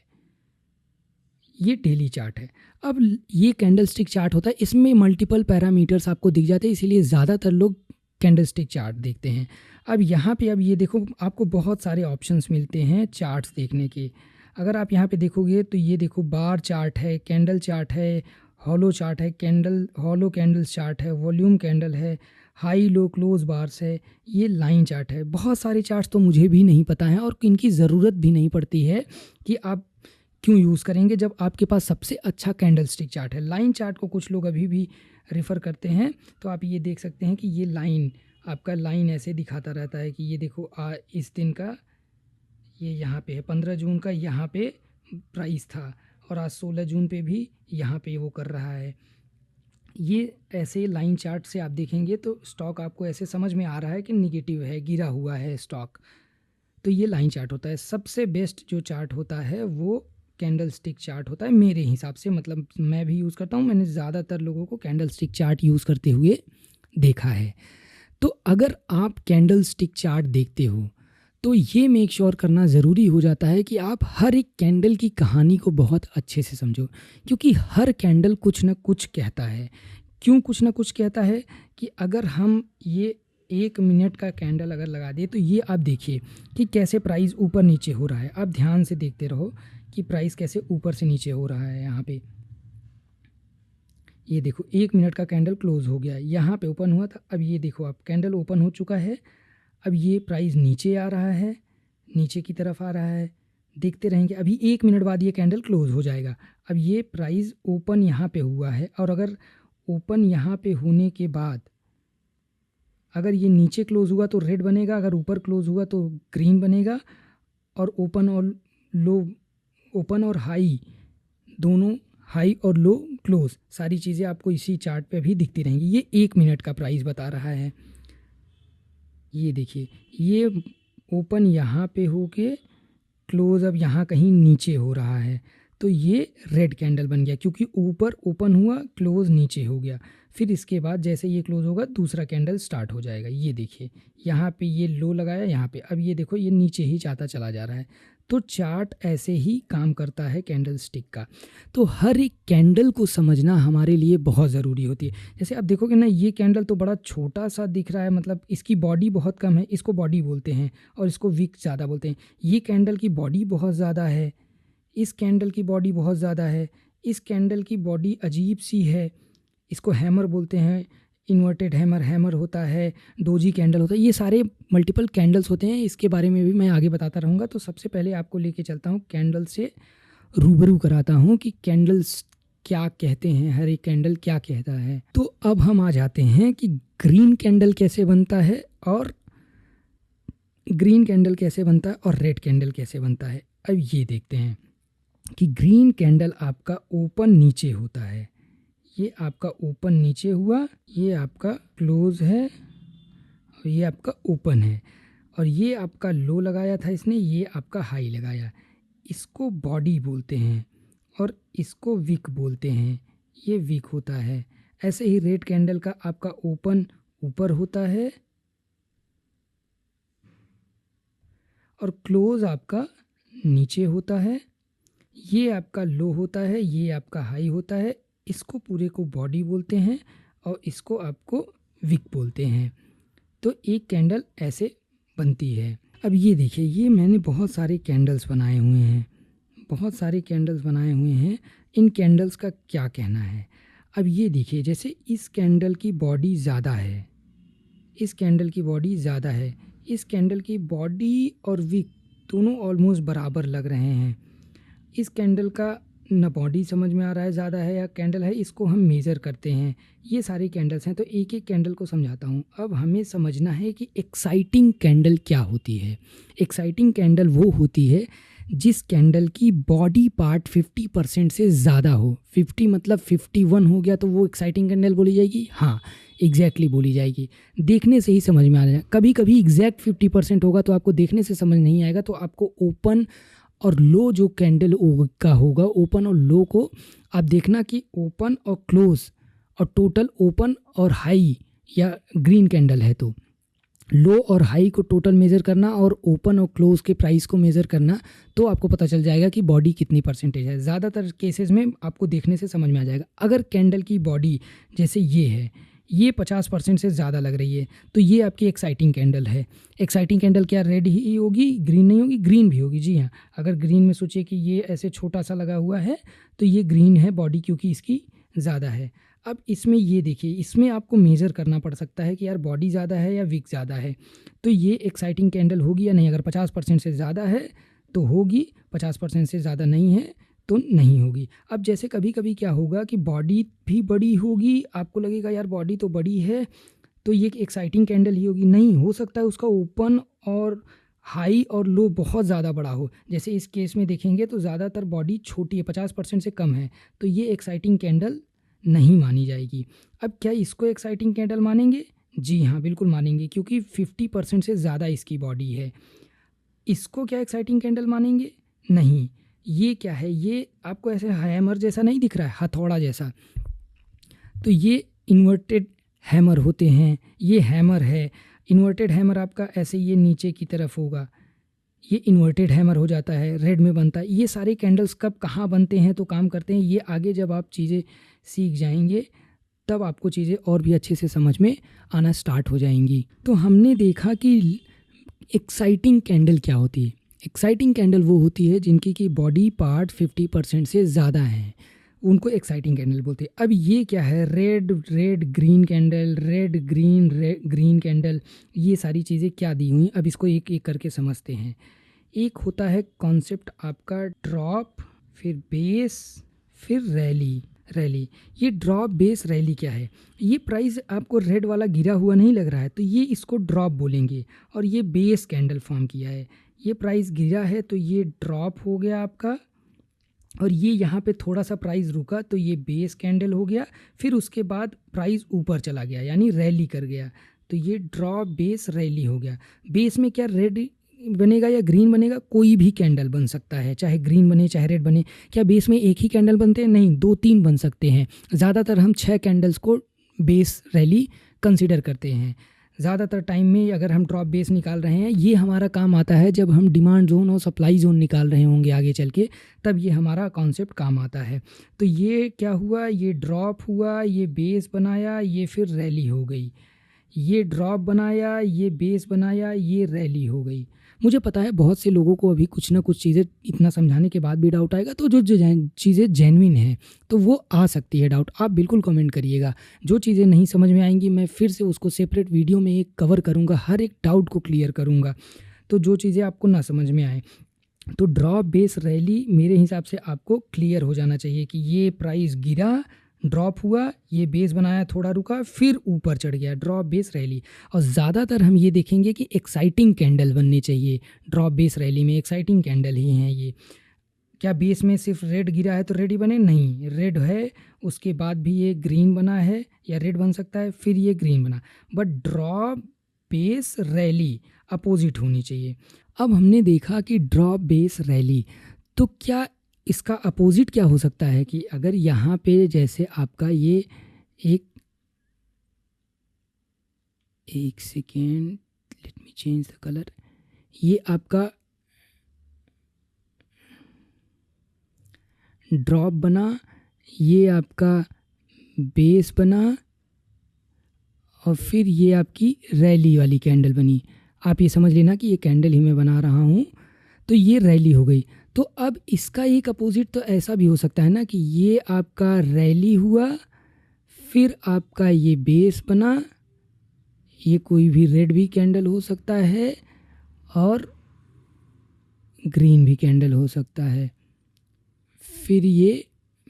ये डेली चार्ट है। अब ये कैंडलस्टिक चार्ट होता है, इसमें मल्टीपल पैरामीटर्स आपको दिख जाते हैं, इसीलिए ज़्यादातर लोग कैंडलस्टिक चार्ट देखते हैं। अब यहाँ पे अब ये देखो आपको बहुत सारे ऑप्शंस मिलते हैं चार्ट्स देखने के। अगर आप यहाँ पे देखोगे तो ये देखो बार चार्ट है, कैंडल चार्ट है, हॉलो चार्ट है, कैंडल हॉलो कैंडल्स चार्ट है, वॉल्यूम कैंडल है, हाई लो क्लोज बार्स है, ये लाइन चार्ट है। बहुत सारे चार्ट्स तो मुझे भी नहीं पता हैं और इनकी ज़रूरत भी नहीं पड़ती है कि आप क्यों यूज़ करेंगे जब आपके पास सबसे अच्छा कैंडलस्टिक चार्ट है। लाइन चार्ट को कुछ लोग अभी भी रेफ़र करते हैं। तो आप ये देख सकते हैं कि ये लाइन आपका लाइन ऐसे दिखाता रहता है कि ये देखो इस दिन का ये यहाँ पे है 15 जून का, यहाँ पे प्राइस था और आज 16 जून पे भी यहाँ पे वो कर रहा है। ये ऐसे लाइन चार्ट से आप देखेंगे तो स्टॉक आपको ऐसे समझ में आ रहा है कि निगेटिव है, गिरा हुआ है स्टॉक। तो ये लाइन चार्ट होता है। सबसे बेस्ट जो चार्ट होता है वो कैंडल स्टिक चार्ट होता है मेरे हिसाब से। मतलब मैं भी यूज़ करता हूँ, मैंने ज़्यादातर लोगों को कैंडल स्टिक चार्ट यूज़ करते हुए देखा है। तो अगर आप कैंडल स्टिक चार्ट देखते हो तो ये मेक श्योर करना ज़रूरी हो जाता है कि आप हर एक कैंडल की कहानी को बहुत अच्छे से समझो, क्योंकि हर कैंडल कुछ ना कुछ कहता है। क्यों कुछ ना कुछ कहता है कि अगर हम ये 1 मिनट का कैंडल अगर लगा दें तो ये आप देखिए कि कैसे प्राइस ऊपर नीचे हो रहा है। आप ध्यान से देखते रहो कि प्राइस कैसे ऊपर से नीचे हो रहा है। यहाँ पे ये देखो 1 मिनट का कैंडल क्लोज़ हो गया, यहाँ पे ओपन हुआ था, अब ये देखो अब कैंडल ओपन हो चुका है। अब ये प्राइस नीचे आ रहा है, नीचे की तरफ आ रहा है, देखते रहेंगे। अभी 1 मिनट बाद ये कैंडल क्लोज़ हो जाएगा। अब ये प्राइस ओपन यहाँ पे हुआ है, और अगर ओपन यहाँ पे होने के बाद अगर ये नीचे क्लोज़ हुआ तो रेड बनेगा, अगर ऊपर क्लोज़ हुआ तो ग्रीन बनेगा। और ओपन और लो, ओपन और हाई दोनों, हाई और लो क्लोज़, सारी चीज़ें आपको इसी चार्ट पे भी दिखती रहेंगी। ये 1 मिनट का प्राइस बता रहा है। ये देखिए, ये ओपन यहाँ पे होके क्लोज़ अब यहाँ कहीं नीचे हो रहा है, तो ये रेड कैंडल बन गया, क्योंकि ऊपर ओपन हुआ, क्लोज़ नीचे हो गया। फिर इसके बाद जैसे ये क्लोज़ होगा दूसरा कैंडल स्टार्ट हो जाएगा। ये देखिए यहाँ पे ये लो लगाया यहाँ पे, अब ये देखो ये नीचे ही जाता चला जा रहा है। तो चार्ट ऐसे ही काम करता है कैंडल स्टिक का। तो हर एक कैंडल को समझना हमारे लिए बहुत ज़रूरी होती है। जैसे आप देखोगे ना, ये कैंडल तो बड़ा छोटा सा दिख रहा है, मतलब इसकी बॉडी बहुत कम है, इसको बॉडी बोलते हैं, और इसको विक ज़्यादा बोलते हैं। ये कैंडल की बॉडी बहुत ज़्यादा है, इस कैंडल की बॉडी बहुत ज़्यादा है, इस कैंडल की बॉडी अजीब सी है, इसको हैमर बोलते हैं, इन्वर्टेड हैमर, हैमर होता है, डोजी कैंडल होता है। ये सारे मल्टीपल कैंडल्स होते हैं, इसके बारे में भी मैं आगे बताता रहूँगा। तो सबसे पहले आपको लेके चलता हूँ, कैंडल से रूबरू कराता हूँ कि कैंडल्स क्या कहते हैं, हर एक कैंडल क्या कहता है। तो अब हम आ जाते हैं कि ग्रीन कैंडल कैसे बनता है, और ग्रीन कैंडल कैसे बनता है, और रेड कैंडल कैसे बनता है। अब ये देखते हैं कि ग्रीन कैंडल आपका ओपन नीचे होता है, ये आपका ओपन नीचे हुआ, ये आपका क्लोज है, और ये आपका ओपन है, और ये आपका लो लगाया था इसने, ये आपका हाई लगाया। इसको बॉडी बोलते हैं और इसको विक बोलते हैं, ये विक होता है। ऐसे ही रेड कैंडल का आपका ओपन ऊपर होता है और क्लोज आपका नीचे होता है, ये आपका लो होता है, ये आपका हाई होता है। इसको पूरे को बॉडी बोलते हैं और इसको आपको विक बोलते हैं। तो एक कैंडल ऐसे बनती है। अब ये देखिए, ये मैंने बहुत सारे कैंडल्स बनाए हुए हैं, बहुत सारे कैंडल्स बनाए हुए हैं। इन कैंडल्स का क्या कहना है, अब ये देखिए, जैसे इस कैंडल की बॉडी ज़्यादा है, इस कैंडल की बॉडी ज़्यादा है, इस कैंडल की बॉडी और विक दोनों ऑलमोस्ट बराबर लग रहे हैं। इस कैंडल का न बॉडी समझ में आ रहा है ज़्यादा है या कैंडल है, इसको हम मेज़र करते हैं। ये सारी कैंडल्स हैं, तो एक एक कैंडल को समझाता हूँ। अब हमें समझना है कि एक्साइटिंग कैंडल क्या होती है। एक्साइटिंग कैंडल वो होती है जिस कैंडल की बॉडी पार्ट 50% से ज़्यादा हो। 50 मतलब 51 हो गया तो वो एक्साइटिंग कैंडल बोली जाएगी। हाँ, एग्जैक्टली बोली जाएगी, देखने से ही समझ में आ जाएगा। कभी कभी एग्जैक्ट 50% होगा तो आपको देखने से समझ नहीं आएगा, तो आपको ओपन और लो जो कैंडल का होगा, ओपन और लो को आप देखना कि ओपन और क्लोज और टोटल ओपन और हाई, या ग्रीन कैंडल है तो लो और हाई को टोटल मेज़र करना और ओपन और क्लोज के प्राइस को मेज़र करना, तो आपको पता चल जाएगा कि बॉडी कितनी परसेंटेज है। ज़्यादातर केसेस में आपको देखने से समझ में आ जाएगा। अगर कैंडल की बॉडी जैसे ये है, ये 50% से ज़्यादा लग रही है, तो ये आपकी एक्साइटिंग कैंडल है। एक्साइटिंग कैंडल क्या रेड ही होगी, ग्रीन नहीं होगी? ग्रीन भी होगी, जी हाँ। अगर ग्रीन में सोचिए कि ये ऐसे छोटा सा लगा हुआ है तो ये ग्रीन है बॉडी, क्योंकि इसकी ज़्यादा है। अब इसमें ये देखिए, इसमें आपको मेज़र करना पड़ सकता है कि यार बॉडी ज़्यादा है या विक ज़्यादा है, तो ये एक्साइटिंग कैंडल होगी या नहीं। अगर 50% से ज़्यादा है तो होगी, 50% से ज़्यादा नहीं है तो नहीं होगी। अब जैसे कभी कभी क्या होगा कि बॉडी भी बड़ी होगी, आपको लगेगा यार बॉडी तो बड़ी है तो ये एक एक्साइटिंग कैंडल ही होगी, नहीं, हो सकता है उसका ओपन और हाई और लो बहुत ज़्यादा बड़ा हो। जैसे इस केस में देखेंगे तो ज़्यादातर बॉडी छोटी है, 50% से कम है, तो ये एक्साइटिंग कैंडल नहीं मानी जाएगी। अब क्या इसको एक्साइटिंग कैंडल मानेंगे? जी हाँ, बिल्कुल मानेंगे, क्योंकि 50% से ज़्यादा इसकी बॉडी है। इसको क्या एक्साइटिंग कैंडल मानेंगे? नहीं। ये क्या है, ये आपको ऐसे हैमर जैसा नहीं दिख रहा है, हथौड़ा जैसा, तो ये इन्वर्टेड हैमर होते हैं। ये हैमर है, इन्वर्टेड हैमर आपका ऐसे ये नीचे की तरफ होगा, ये इन्वर्टेड हैमर हो जाता है, रेड में बनता है। ये सारे कैंडल्स कब कहाँ बनते हैं तो काम करते हैं, ये आगे जब आप चीज़ें सीख जाएंगे तब आपको चीज़ें और भी अच्छे से समझ में आना स्टार्ट हो जाएंगी। तो हमने देखा कि एक्साइटिंग कैंडल क्या होती है। एक्साइटिंग कैंडल वो होती है जिनकी की बॉडी पार्ट 50% से ज़्यादा हैं, उनको एक्साइटिंग कैंडल बोलते हैं। अब ये क्या है, red red green candle, red green green candle, ये सारी चीज़ें क्या दी हुई, अब इसको एक एक करके समझते हैं। एक होता है कॉन्सेप्ट आपका ड्रॉप, फिर बेस, फिर रैली। रैली, ये ड्रॉप बेस रैली क्या है, ये प्राइस आपको रेड वाला गिरा हुआ नहीं लग रहा है तो ये इसको ड्रॉप बोलेंगे, और ये बेस कैंडल फॉर्म किया है, ये प्राइस गिरा है तो ये ड्रॉप हो गया आपका, और ये यहाँ पे थोड़ा सा प्राइस रुका तो ये बेस कैंडल हो गया, फिर उसके बाद प्राइस ऊपर चला गया यानी रैली कर गया, तो ये ड्रॉप बेस रैली हो गया। बेस में क्या रेड बनेगा या ग्रीन बनेगा, कोई भी कैंडल बन सकता है, चाहे ग्रीन बने चाहे रेड बने। क्या बेस में एक ही कैंडल बनते हैं, नहीं, 2-3 बन सकते हैं। ज़्यादातर हम 6 कैंडल्स को बेस रैली कंसिडर करते हैं। ज़्यादातर टाइम में अगर हम ड्रॉप बेस निकाल रहे हैं, ये हमारा काम आता है जब हम डिमांड जोन और सप्लाई जोन निकाल रहे होंगे आगे चल के, तब ये हमारा कॉन्सेप्ट काम आता है। तो ये क्या हुआ, ये ड्रॉप हुआ, ये बेस बनाया, ये फिर रैली हो गई, ये ड्रॉप बनाया, ये बेस बनाया, ये रैली हो गई। मुझे पता है बहुत से लोगों को अभी कुछ ना कुछ चीज़ें इतना समझाने के बाद भी डाउट आएगा, तो जो जो चीज़ें जेन्युइन हैं तो वो आ सकती है डाउट, आप बिल्कुल कमेंट करिएगा। जो चीज़ें नहीं समझ में आएंगी मैं फिर से उसको सेपरेट वीडियो में एक कवर करूँगा, हर एक डाउट को क्लियर करूँगा। तो जो चीज़ें आपको ना समझ में आए, तो ड्रॉप बेस रैली मेरे हिसाब से आपको क्लियर हो जाना चाहिए कि ये प्राइस गिरा, ड्रॉप हुआ, ये बेस बनाया, थोड़ा रुका, फिर ऊपर चढ़ गया, ड्रॉप बेस रैली। और ज़्यादातर हम ये देखेंगे कि एक्साइटिंग कैंडल बननी चाहिए ड्रॉप बेस रैली में, एक्साइटिंग कैंडल ही हैं ये। क्या बेस में सिर्फ रेड गिरा है तो रेड ही बने, नहीं, रेड है उसके बाद भी ये ग्रीन बना है या रेड बन सकता है, फिर ये ग्रीन बना, but drop base rally opposite होनी चाहिए। अब हमने देखा कि ड्रॉप बेस रैली, तो क्या इसका अपोजिट क्या हो सकता है कि अगर यहाँ पे जैसे आपका ये एक second, let me change the colour, ये आपका ड्रॉप बना, ये आपका बेस बना, और फिर ये आपकी रैली वाली कैंडल बनी। आप ये समझ लेना कि ये कैंडल ही मैं बना रहा हूँ, तो ये रैली हो गई। तो अब इसका एक अपोजिट तो ऐसा भी हो सकता है ना कि ये आपका रैली हुआ, फिर आपका ये बेस बना, ये कोई भी रेड भी कैंडल हो सकता है और ग्रीन भी कैंडल हो सकता है, फिर ये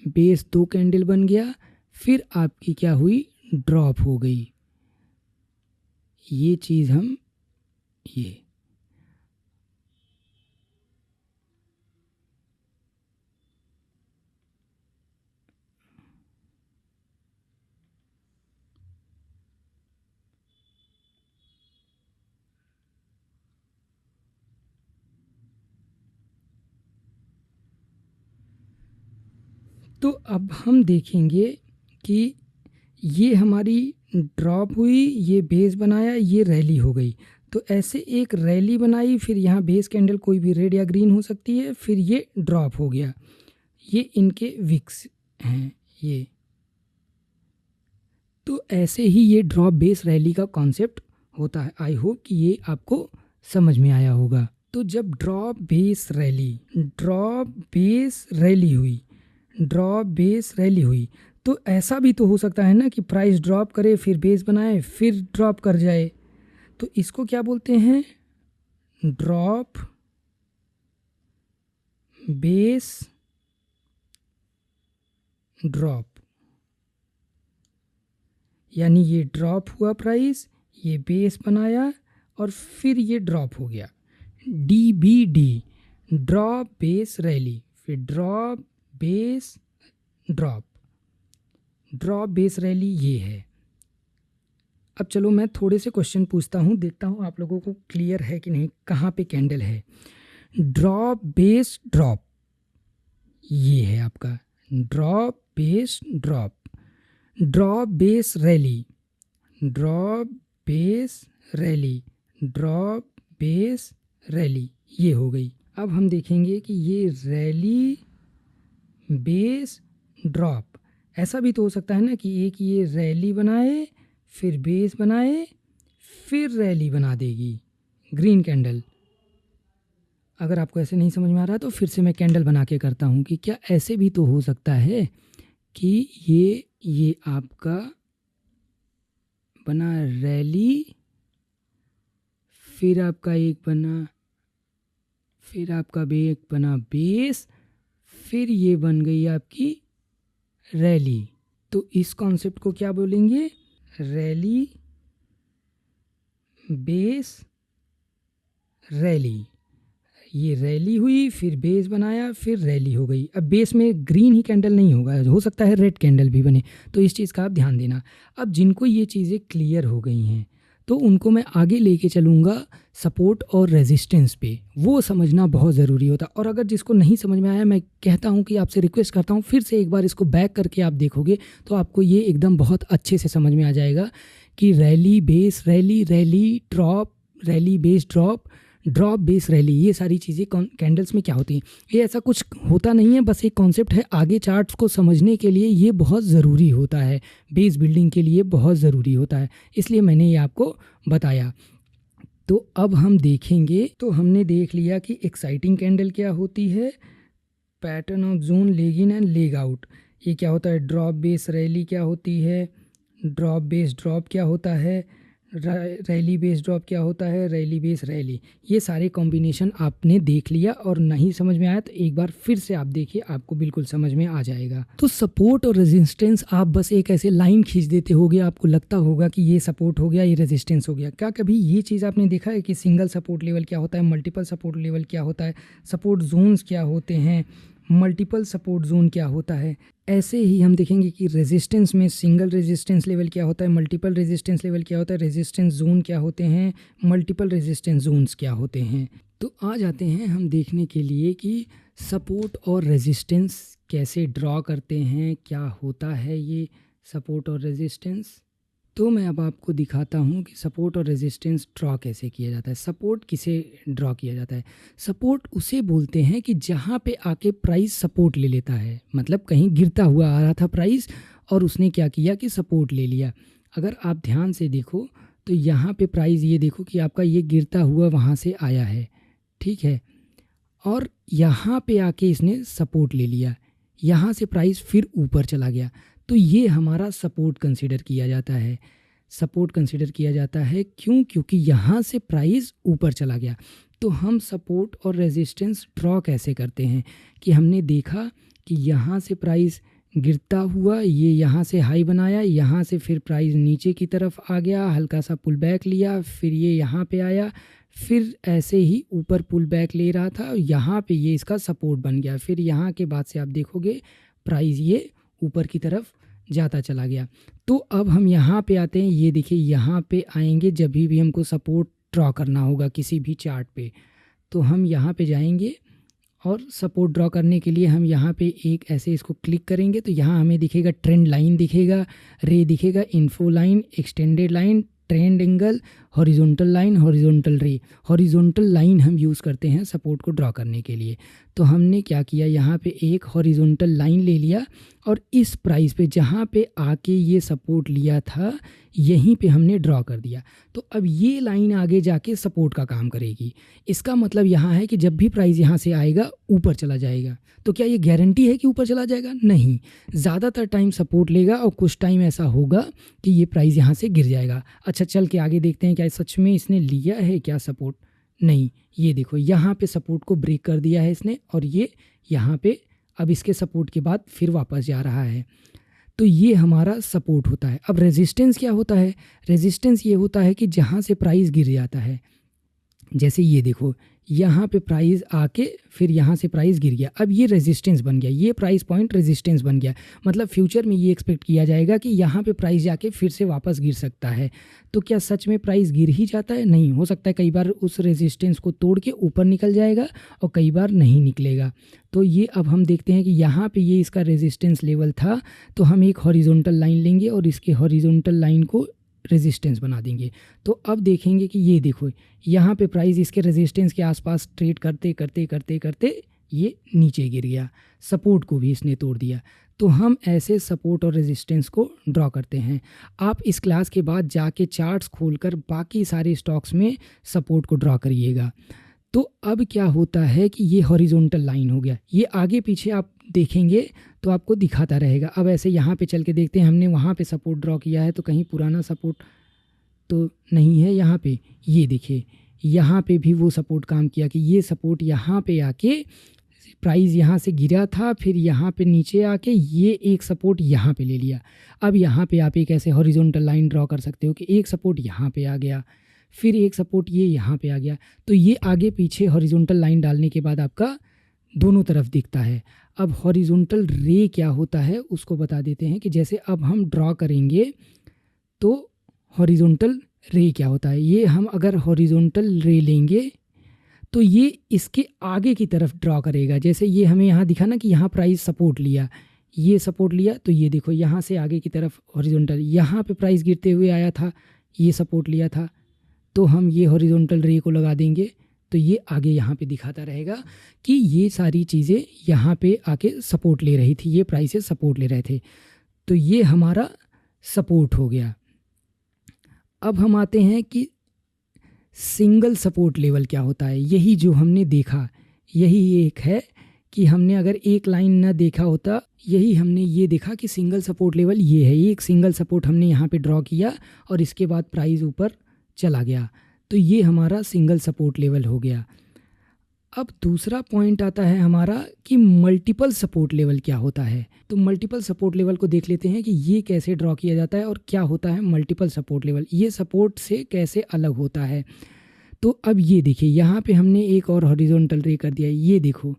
बेस 2 कैंडल बन गया, फिर आपकी क्या हुई, ड्रॉप हो गई। ये चीज़ हम ये तो अब हम देखेंगे कि ये हमारी ड्रॉप हुई, ये बेस बनाया, ये रैली हो गई। तो ऐसे एक रैली बनाई, फिर यहाँ बेस कैंडल कोई भी रेड या ग्रीन हो सकती है, फिर ये ड्रॉप हो गया, ये इनके विक्स हैं ये। तो ऐसे ही ये ड्रॉप बेस रैली का कॉन्सेप्ट होता है। आई होप कि ये आपको समझ में आया होगा। तो जब ड्रॉप बेस रैली हुई, ड्रॉप बेस रैली हुई, तो ऐसा भी तो हो सकता है ना कि प्राइस ड्रॉप करे, फिर बेस बनाए, फिर ड्रॉप कर जाए, तो इसको क्या बोलते हैं, ड्रॉप बेस ड्रॉप। यानी ये ड्रॉप हुआ प्राइस, ये बेस बनाया और फिर ये ड्रॉप हो गया, DBD, ड्रॉप बेस रैली, फिर drop base drop, drop base rally ये है। अब चलो मैं थोड़े से क्वेश्चन पूछता हूँ, देखता हूँ आप लोगों को क्लियर है कि नहीं, कहाँ पे कैंडल है। ड्रॉप बेस ड्रॉप, ये है आपका drop base drop, drop base rally, drop base rally, drop base rally, ये हो गई। अब हम देखेंगे कि ये रैली बेस ड्रॉप, ऐसा भी तो हो सकता है ना कि एक ये रैली बनाए, फिर बेस बनाए, फिर रैली बना देगी ग्रीन कैंडल। अगर आपको ऐसे नहीं समझ में आ रहा तो फिर से मैं कैंडल बना के करता हूँ कि क्या ऐसे भी तो हो सकता है कि ये आपका बना रैली, फिर आपका एक बना बेस, फिर ये बन गई आपकी रैली। तो इस कॉन्सेप्ट को क्या बोलेंगे? Rally, base, rally. ये रैली हुई, फिर बेस बनाया, फिर रैली हो गई। अब बेस में ग्रीन ही कैंडल नहीं होगा, हो सकता है रेड कैंडल भी बने, तो इस चीज़ का आप ध्यान देना। अब जिनको ये चीज़ें क्लियर हो गई हैं तो उनको मैं आगे लेके चलूँगा सपोर्ट और रेजिस्टेंस पे। वो समझना बहुत ज़रूरी होता है। और अगर जिसको नहीं समझ में आया, मैं कहता हूँ कि आपसे रिक्वेस्ट करता हूँ फिर से एक बार इसको बैक करके आप देखोगे तो आपको ये एकदम बहुत अच्छे से समझ में आ जाएगा कि rally base rally, rally drop, rally base drop, drop base rally, ये सारी चीज़ें कैंडल्स में क्या होती हैं। ये ऐसा कुछ होता नहीं है, बस एक कॉन्सेप्ट है। आगे चार्ट्स को समझने के लिए ये बहुत ज़रूरी होता है, बेस बिल्डिंग के लिए बहुत ज़रूरी होता है, इसलिए मैंने ये आपको बताया। तो अब हम देखेंगे, तो हमने देख लिया कि एक्साइटिंग कैंडल क्या होती है, pattern of zone, leg in and leg out, ये क्या होता है, ड्रॉप बेस रैली क्या होती है, ड्रॉप बेस ड्रॉप क्या होता है, रैली बेस ड्रॉप क्या होता है, रैली बेस रैली। ये सारे कॉम्बिनेशन आपने देख लिया और नहीं समझ में आया तो एक बार फिर से आप देखिए, आपको बिल्कुल समझ में आ जाएगा। तो सपोर्ट और रेजिस्टेंस आप बस एक ऐसे लाइन खींच देते होगे, आपको लगता होगा कि ये सपोर्ट हो गया, ये रेजिस्टेंस हो गया। क्या कभी ये चीज़ आपने देखा है कि सिंगल सपोर्ट लेवल क्या होता है, मल्टीपल सपोर्ट लेवल क्या होता है, सपोर्ट जोन्स क्या होते हैं, मल्टीपल सपोर्ट जोन क्या होता है। ऐसे ही हम देखेंगे कि रेजिस्टेंस में सिंगल रेजिस्टेंस लेवल क्या होता है, मल्टीपल रेजिस्टेंस लेवल क्या होता है, रेजिस्टेंस जोन क्या होते हैं, मल्टीपल रेजिस्टेंस जोन्स क्या होते हैं। तो आ जाते हैं हम देखने के लिए कि सपोर्ट और रेजिस्टेंस कैसे ड्रॉ करते हैं, क्या होता है ये सपोर्ट और रेजिस्टेंस। तो मैं अब आपको दिखाता हूँ कि सपोर्ट और रेजिस्टेंस ड्रॉ कैसे किया जाता है। सपोर्ट किसे ड्रॉ किया जाता है? सपोर्ट उसे बोलते हैं कि जहाँ पे आके प्राइस सपोर्ट ले लेता है, मतलब कहीं गिरता हुआ आ रहा था प्राइस और उसने क्या किया कि सपोर्ट ले लिया। अगर आप ध्यान से देखो तो यहाँ पे प्राइस, ये देखो कि आपका ये गिरता हुआ वहाँ से आया है, ठीक है, और यहाँ पे आके इसने सपोर्ट ले लिया, यहाँ से प्राइस फिर ऊपर चला गया, तो ये हमारा सपोर्ट कंसीडर किया जाता है। सपोर्ट कंसीडर किया जाता है क्यों? क्योंकि यहाँ से प्राइस ऊपर चला गया। तो हम सपोर्ट और रेजिस्टेंस ड्रॉ कैसे करते हैं कि हमने देखा कि यहाँ से प्राइस गिरता हुआ, ये यहाँ से हाई बनाया, यहाँ से फिर प्राइस नीचे की तरफ आ गया, हल्का सा पुल बैक लिया, फिर ये यहाँ पे आया, फिर ऐसे ही ऊपर पुल बैक ले रहा था, यहाँ पे ये इसका सपोर्ट बन गया। फिर यहाँ के बाद से आप देखोगे प्राइस ये ऊपर की तरफ जाता चला गया। तो अब हम यहाँ पे आते हैं, ये देखिए यहाँ पे आएंगे जब भी हमको सपोर्ट ड्रॉ करना होगा किसी भी चार्ट पे, तो हम यहाँ पे जाएंगे और सपोर्ट ड्रॉ करने के लिए हम यहाँ पे एक ऐसे इसको क्लिक करेंगे तो यहाँ हमें दिखेगा ट्रेंड लाइन, दिखेगा रे, दिखेगा info line, extended line, trend angle, horizontal line, horizontal रे। हॉरिजॉन्टल लाइन हम यूज़ करते हैं सपोर्ट को ड्रॉ करने के लिए। तो हमने क्या किया, यहाँ पे एक हॉरिजॉन्टल लाइन ले लिया और इस प्राइस पे जहाँ पे आके ये सपोर्ट लिया था यहीं पे हमने ड्रॉ कर दिया। तो अब ये लाइन आगे जाके सपोर्ट का काम करेगी। इसका मतलब यहाँ है कि जब भी प्राइस यहाँ से आएगा ऊपर चला जाएगा। तो क्या ये गारंटी है कि ऊपर चला जाएगा? नहीं, ज़्यादातर टाइम सपोर्ट लेगा और कुछ टाइम ऐसा होगा कि ये प्राइस यहाँ से गिर जाएगा। अच्छा, चल के आगे देखते हैं क्या सच में इसने लिया है क्या सपोर्ट। नहीं, ये देखो यहाँ पे सपोर्ट को ब्रेक कर दिया है इसने और ये यहाँ पे अब इसके सपोर्ट के बाद फिर वापस जा रहा है। तो ये हमारा सपोर्ट होता है। अब रेजिस्टेंस क्या होता है? रेजिस्टेंस ये होता है कि जहाँ से प्राइस गिर जाता है, जैसे ये देखो यहाँ पे प्राइस आके फिर यहाँ से प्राइस गिर गया, अब ये रेजिस्टेंस बन गया, ये प्राइस पॉइंट रेजिस्टेंस बन गया। मतलब फ्यूचर में ये एक्सपेक्ट किया जाएगा कि यहाँ पे प्राइस जाके फिर से वापस गिर सकता है। तो क्या सच में प्राइस गिर ही जाता है? नहीं, हो सकता है कई बार उस रेजिस्टेंस को तोड़ के ऊपर निकल जाएगा और कई बार नहीं निकलेगा। तो ये अब हम देखते हैं कि यहाँ पे ये इसका रेजिस्टेंस लेवल था, तो हम एक हॉरिजॉन्टल लाइन लेंगे और इसके हॉरिजॉन्टल लाइन को रेजिस्टेंस बना देंगे। तो अब देखेंगे कि ये देखो यहाँ पे प्राइस इसके रेजिस्टेंस के आसपास ट्रेड करते करते करते करते ये नीचे गिर गया, सपोर्ट को भी इसने तोड़ दिया। तो हम ऐसे सपोर्ट और रेजिस्टेंस को ड्रॉ करते हैं। आप इस क्लास के बाद जाके चार्ट्स खोलकर बाकी सारे स्टॉक्स में सपोर्ट को ड्रॉ करिएगा। तो अब क्या होता है कि ये हॉरिजॉन्टल लाइन हो गया, ये आगे पीछे आप देखेंगे तो आपको दिखाता रहेगा। अब ऐसे यहाँ पे चल के देखते हैं, हमने वहाँ पे सपोर्ट ड्रॉ किया है तो कहीं पुराना सपोर्ट तो नहीं है यहाँ पे। ये देखिए यहाँ पे भी वो सपोर्ट काम किया कि ये सपोर्ट यहाँ पे आके प्राइस यहाँ से गिरा था, फिर यहाँ पे नीचे आके ये एक सपोर्ट यहाँ पे ले लिया। अब यहाँ पे आप एक ऐसे हॉरिजॉन्टल लाइन ड्रॉ कर सकते हो कि एक सपोर्ट यहाँ पे आ गया, फिर एक सपोर्ट ये यहाँ पे आ गया। तो ये आगे पीछे हॉरिजॉन्टल लाइन डालने के बाद आपका दोनों तरफ दिखता है। अब हॉरिजॉन्टल रे क्या होता है उसको बता देते हैं कि जैसे अब हम ड्रॉ करेंगे तो हॉरिजॉन्टल रे क्या होता है। ये हम अगर हॉरिजॉन्टल रे लेंगे तो ये इसके आगे की तरफ ड्रॉ करेगा। जैसे ये हमें यहाँ दिखा ना कि यहाँ प्राइस सपोर्ट लिया, ये सपोर्ट लिया, तो ये देखो यहाँ से आगे की तरफ हॉरिजॉन्टल, यहाँ पे प्राइस गिरते हुए आया था, ये सपोर्ट लिया था, तो हम ये हॉरिजॉन्टल रे को लगा देंगे तो ये आगे यहाँ पे दिखाता रहेगा कि ये सारी चीज़ें यहाँ पे आके सपोर्ट ले रही थी, ये प्राइसेस सपोर्ट ले रहे थे। तो ये हमारा सपोर्ट हो गया। अब हम आते हैं कि सिंगल सपोर्ट लेवल क्या होता है। यही जो हमने देखा, यही एक है कि हमने अगर एक लाइन न देखा होता, यही हमने ये देखा कि सिंगल सपोर्ट लेवल ये है। एक सिंगल सपोर्ट हमने यहाँ पे ड्रॉ किया और इसके बाद प्राइस ऊपर चला गया, तो ये हमारा सिंगल सपोर्ट लेवल हो गया। अब दूसरा पॉइंट आता है हमारा कि मल्टीपल सपोर्ट लेवल क्या होता है। तो मल्टीपल सपोर्ट लेवल को देख लेते हैं कि ये कैसे ड्रॉ किया जाता है और क्या होता है मल्टीपल सपोर्ट लेवल, ये सपोर्ट से कैसे अलग होता है। तो अब ये देखिए यहाँ पे हमने एक और हॉरिजॉन्टल रे कर दिया, ये देखो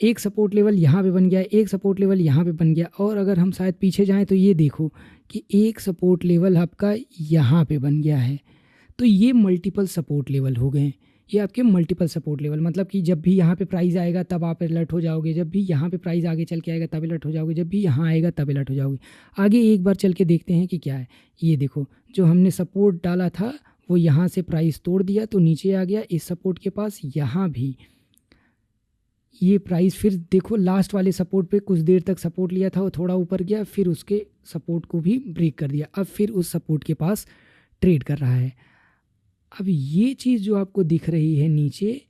एक सपोर्ट लेवल यहाँ पे बन गया, एक सपोर्ट लेवल यहाँ पे बन गया, और अगर हम शायद पीछे जाएं तो ये देखो कि एक सपोर्ट लेवल आपका यहाँ पे बन गया है। तो ये मल्टीपल सपोर्ट लेवल हो गए, ये आपके मल्टीपल सपोर्ट लेवल। मतलब कि जब भी यहाँ पे प्राइस आएगा तब आप अलर्ट हो जाओगे, जब भी यहाँ पे प्राइस आगे चल के आएगा तब अलर्ट हो जाओगे, जब भी यहाँ आएगा तब अलर्ट हो जाओगे। आगे एक बार चल के देखते हैं कि क्या है। ये देखो जो हमने सपोर्ट डाला था वो यहाँ से प्राइस तोड़ दिया तो नीचे आ गया इस सपोर्ट के पास, यहाँ भी ये प्राइस फिर देखो लास्ट वाले सपोर्ट पे कुछ देर तक सपोर्ट लिया था, वो थोड़ा ऊपर गया, फिर उसके सपोर्ट को भी ब्रेक कर दिया, अब फिर उस सपोर्ट के पास ट्रेड कर रहा है। अब ये चीज़ जो आपको दिख रही है नीचे,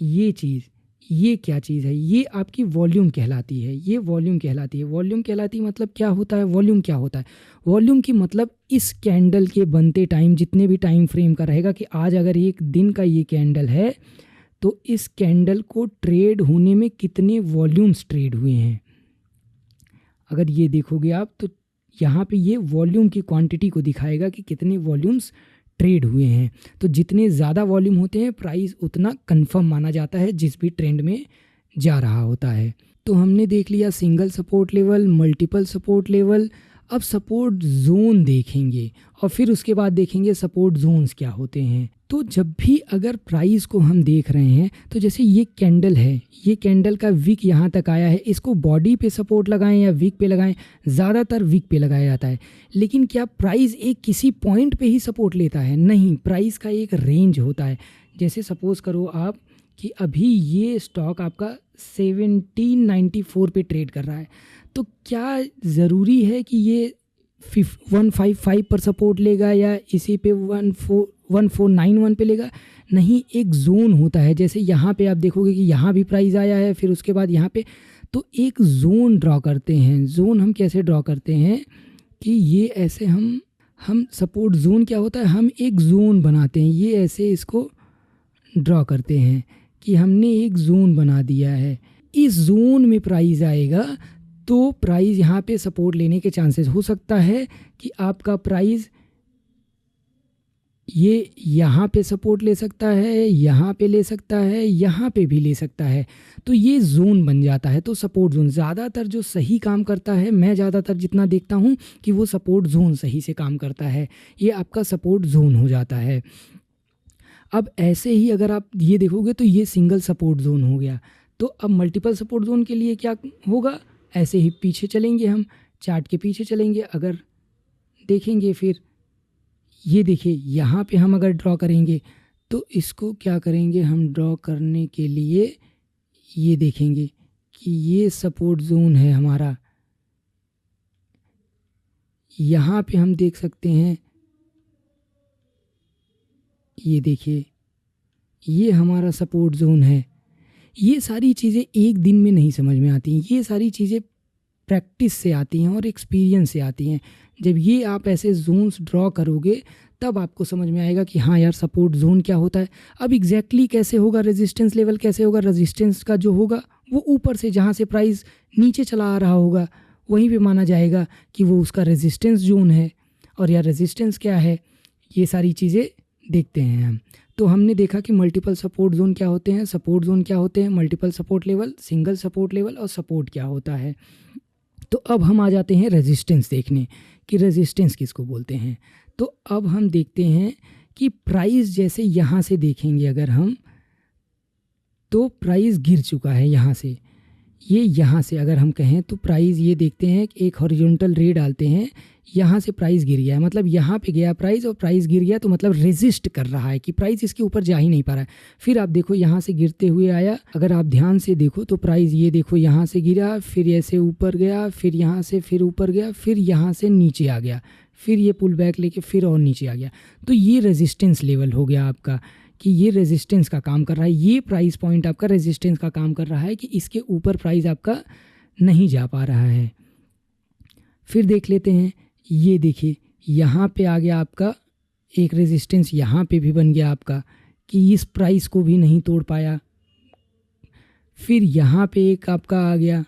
ये चीज़, ये क्या चीज़ है, ये आपकी वॉल्यूम कहलाती है, ये वॉल्यूम कहलाती है। वॉल्यूम कहलाती मतलब क्या होता है, वॉल्यूम क्या होता है, वॉल्यूम की मतलब इस कैंडल के बनते टाइम जितने भी टाइम फ्रेम का रहेगा कि आज अगर एक दिन का ये कैंडल है तो इस कैंडल को ट्रेड होने में कितने वॉल्यूम्स ट्रेड हुए हैं। अगर ये देखोगे आप तो यहाँ पे ये वॉल्यूम की क्वांटिटी को दिखाएगा कि कितने वॉल्यूम्स ट्रेड हुए हैं। तो जितने ज़्यादा वॉल्यूम होते हैं प्राइस उतना कंफर्म माना जाता है जिस भी ट्रेंड में जा रहा होता है। तो हमने देख लिया single support level, multiple support level. अब सपोर्ट जोन देखेंगे और फिर उसके बाद देखेंगे सपोर्ट जोन्स क्या होते हैं। तो जब भी अगर प्राइस को हम देख रहे हैं तो जैसे ये कैंडल है, ये कैंडल का विक यहाँ तक आया है, इसको बॉडी पे सपोर्ट लगाएं या विक पे लगाएं, ज़्यादातर विक पे लगाया जाता है। लेकिन क्या प्राइस एक किसी पॉइंट पे ही सपोर्ट लेता है? नहीं, प्राइस का एक रेंज होता है। जैसे सपोज़ करो आप कि अभी ये स्टॉक आपका 1794 पे ट्रेड कर रहा है, तो क्या ज़रूरी है कि ये 155 पर सपोर्ट लेगा या इसी पे 1491 पे लेगा? नहीं, एक जोन होता है। जैसे यहाँ पे आप देखोगे कि यहाँ भी प्राइस आया है, फिर उसके बाद यहाँ पे, तो एक जोन ड्रॉ करते हैं। जोन हम कैसे ड्रॉ करते हैं कि ये ऐसे हम सपोर्ट जोन क्या होता है, हम एक जोन बनाते हैं, ये ऐसे इसको ड्रॉ करते हैं कि हमने एक जोन बना दिया है। इस जोन में प्राइस आएगा तो प्राइस यहाँ पे सपोर्ट लेने के चांसेस हो सकता है कि आपका प्राइस ये यहाँ पे सपोर्ट ले सकता है, यहाँ पे ले सकता है, यहाँ पे भी ले सकता है। तो ये जोन बन जाता है। तो सपोर्ट जोन ज़्यादातर जो सही काम करता है, मैं ज़्यादातर जितना देखता हूँ कि वो सपोर्ट जोन सही से काम करता है, ये आपका सपोर्ट जोन हो जाता है। अब ऐसे ही अगर आप ये देखोगे तो ये सिंगल सपोर्ट जोन हो गया। तो अब मल्टीपल सपोर्ट जोन के लिए क्या होगा, ऐसे ही पीछे चलेंगे, हम चार्ट के पीछे चलेंगे, अगर देखेंगे फिर ये देखिए यहाँ पे हम अगर ड्रॉ करेंगे तो इसको क्या करेंगे, हम ड्रॉ करने के लिए ये देखेंगे कि ये सपोर्ट जोन है हमारा। यहाँ पे हम देख सकते हैं, ये देखिए ये हमारा सपोर्ट जोन है। ये सारी चीज़ें एक दिन में नहीं समझ में आती हैं, ये सारी चीज़ें प्रैक्टिस से आती हैं और एक्सपीरियंस से आती हैं। जब ये आप ऐसे जोन्स ड्रॉ करोगे तब आपको समझ में आएगा कि हाँ यार सपोर्ट जोन क्या होता है। अब एग्जैक्टली कैसे होगा, रेजिस्टेंस लेवल कैसे होगा, रेजिस्टेंस का जो होगा वो ऊपर से जहाँ से प्राइस नीचे चला आ रहा होगा वहीं पे माना जाएगा कि वो उसका रेजिस्टेंस जोन है। और यार रेजिस्टेंस क्या है, ये सारी चीज़ें देखते हैं हम। तो हमने देखा कि मल्टीपल सपोर्ट जोन क्या होते हैं, सपोर्ट जोन क्या होते हैं, multiple support level, single support level और सपोर्ट क्या होता है। तो अब हम आ जाते हैं रेजिस्टेंस देखने कि रेजिस्टेंस किसको बोलते हैं। तो अब हम देखते हैं कि प्राइस जैसे यहाँ से देखेंगे अगर हम, तो प्राइस गिर चुका है यहाँ से, ये यहाँ से अगर हम कहें तो प्राइस ये देखते हैं कि एक हॉरिजॉन्टल रे डालते हैं, यहाँ से प्राइस गिर गया है, मतलब यहाँ पे गया प्राइस और प्राइस गिर गया तो मतलब रेजिस्ट कर रहा है कि प्राइस इसके ऊपर जा ही नहीं पा रहा है। फिर आप देखो यहाँ से गिरते हुए आया, अगर आप ध्यान से देखो तो प्राइस ये देखो यहाँ से गिरा, फिर ऐसे ऊपर गया, फिर यहाँ से फिर ऊपर गया, फिर यहाँ से नीचे आ गया, फिर ये पुल बैक लेके फिर और नीचे आ गया। तो ये रेजिस्टेंस लेवल हो गया आपका कि ये रेजिस्टेंस का काम कर रहा है, ये प्राइस पॉइंट आपका रेजिस्टेंस का काम कर रहा है कि इसके ऊपर प्राइस आपका नहीं जा पा रहा है। फिर देख लेते हैं, ये देखिए यहाँ पे आ गया आपका एक रेजिस्टेंस, यहाँ पे भी बन गया आपका कि इस प्राइस को भी नहीं तोड़ पाया। फिर यहाँ पे एक आपका आ गया,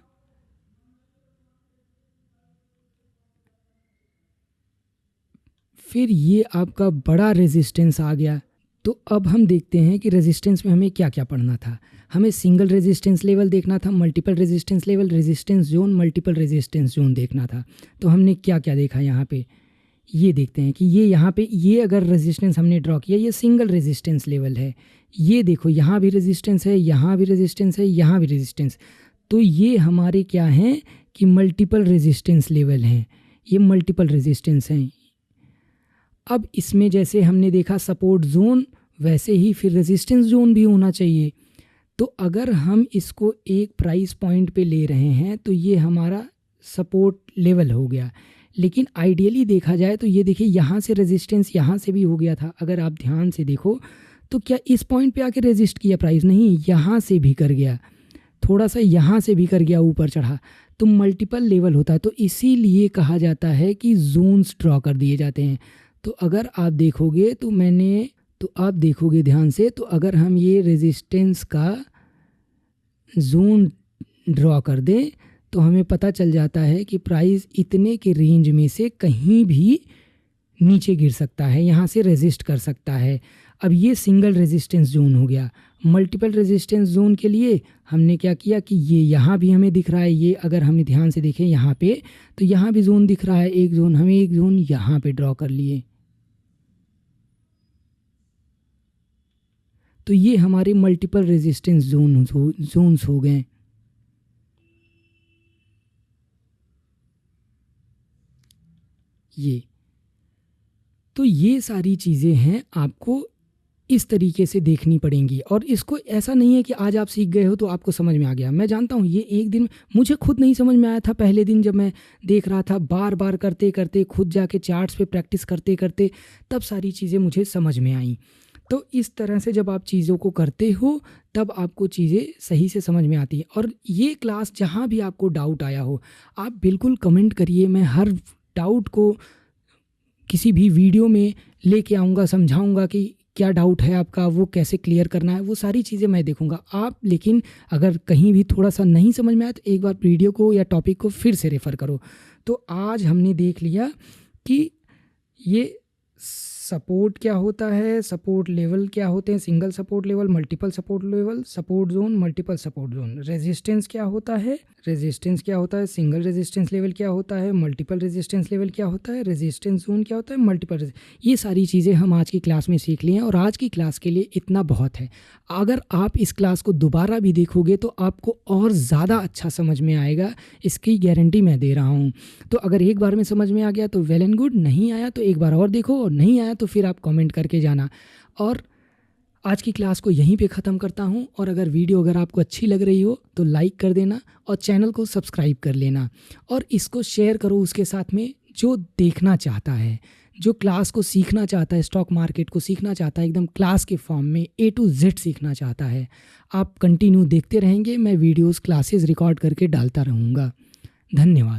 फिर ये आपका बड़ा रेजिस्टेंस आ गया। तो अब हम देखते हैं कि रेजिस्टेंस में हमें क्या क्या पढ़ना था। हमें सिंगल रेजिस्टेंस लेवल देखना था, multiple resistance level, resistance zone, multiple resistance zone देखना था। तो हमने क्या क्या देखा यहाँ पे, ये देखते हैं कि ये यहाँ पे ये अगर रेजिस्टेंस हमने ड्रॉ किया, ये सिंगल रेजिस्टेंस लेवल है। ये देखो यहाँ भी रेजिस्टेंस है, यहाँ भी रेजिस्टेंस है, यहाँ भी रेजिस्टेंस। तो ये हमारे क्या हैं कि मल्टीपल रेजिस्टेंस लेवल हैं, ये मल्टीपल रेजिस्टेंस हैं। अब इसमें जैसे हमने देखा सपोर्ट जोन, वैसे ही फिर रेजिस्टेंस जोन भी होना चाहिए। तो अगर हम इसको एक प्राइस पॉइंट पे ले रहे हैं तो ये हमारा सपोर्ट लेवल हो गया। लेकिन आइडियली देखा जाए तो ये देखिए यहाँ से रेजिस्टेंस यहाँ से भी हो गया था, अगर आप ध्यान से देखो तो क्या इस पॉइंट पे आके रेजिस्ट किया प्राइस, नहीं, यहाँ से भी कर गया, थोड़ा सा यहाँ से भी कर गया, ऊपर चढ़ा। तो मल्टीपल लेवल होता है, तो इसीलिए कहा जाता है कि जोन्स ड्रॉ कर दिए जाते हैं। तो अगर आप देखोगे तो आप देखोगे ध्यान से, तो अगर हम ये रेजिस्टेंस का जोन ड्रॉ कर दें तो हमें पता चल जाता है कि प्राइस इतने के रेंज में से कहीं भी नीचे गिर सकता है, यहाँ से रेजिस्ट कर सकता है। अब ये सिंगल रेजिस्टेंस जोन हो गया। मल्टीपल रेजिस्टेंस जोन के लिए हमने क्या किया कि ये यहाँ भी हमें दिख रहा है, ये अगर हमें ध्यान से देखें यहाँ पे तो यहाँ भी जोन दिख रहा है, एक जोन, हमें एक जोन यहाँ पे ड्रॉ कर लिए। तो ये हमारे मल्टीपल रेजिस्टेंस जोन्स हो गए। ये तो ये सारी चीज़ें हैं, आपको इस तरीके से देखनी पड़ेंगी। और इसको ऐसा नहीं है कि आज आप सीख गए हो तो आपको समझ में आ गया। मैं जानता हूँ ये एक दिन मुझे खुद नहीं समझ में आया था, पहले दिन जब मैं देख रहा था, बार बार करते करते खुद जाके चार्ट्स पे प्रैक्टिस करते करते तब सारी चीज़ें मुझे समझ में आई। तो इस तरह से जब आप चीज़ों को करते हो तब आपको चीज़ें सही से समझ में आती है। और ये क्लास जहाँ भी आपको डाउट आया हो आप बिल्कुल कमेंट करिए, मैं हर डाउट को किसी भी वीडियो में लेके आऊँगा, समझाऊँगा कि क्या डाउट है आपका, वो कैसे क्लियर करना है, वो सारी चीज़ें मैं देखूँगा। आप लेकिन अगर कहीं भी थोड़ा सा नहीं समझ में आया तो एक बार वीडियो को या टॉपिक को फिर से रेफ़र करो। तो आज हमने देख लिया कि ये सपोर्ट क्या होता है, सपोर्ट लेवल क्या होते हैं, single support level, multiple support level, support zone, multiple support zone, resistance क्या होता है, रेजिस्टेंस क्या होता है, सिंगल रेजिस्टेंस लेवल क्या होता है, मल्टीपल रेजिस्टेंस लेवल क्या होता है, रेजिस्टेंस जोन क्या होता है, मल्टीपल। ये सारी चीज़ें हम आज की क्लास में सीख लिए हैं और आज की क्लास के लिए इतना बहुत है। अगर आप इस क्लास को दोबारा भी देखोगे तो आपको और ज़्यादा अच्छा समझ में आएगा, इसकी गारंटी मैं दे रहा हूँ। तो अगर एक बार में समझ में आ गया तो वेल एंड गुड, नहीं आया तो एक बार और देखो, और नहीं आया तो फिर आप कमेंट करके जाना। और आज की क्लास को यहीं पे ख़त्म करता हूँ। और अगर वीडियो अगर आपको अच्छी लग रही हो तो लाइक कर देना और चैनल को सब्सक्राइब कर लेना और इसको शेयर करो उसके साथ में जो देखना चाहता है, जो क्लास को सीखना चाहता है, स्टॉक मार्केट को सीखना चाहता है, एकदम क्लास के फॉर्म में A to Z सीखना चाहता है, आप कंटिन्यू देखते रहेंगे। मैं वीडियोस क्लासेस रिकॉर्ड करके डालता रहूँगा। धन्यवाद।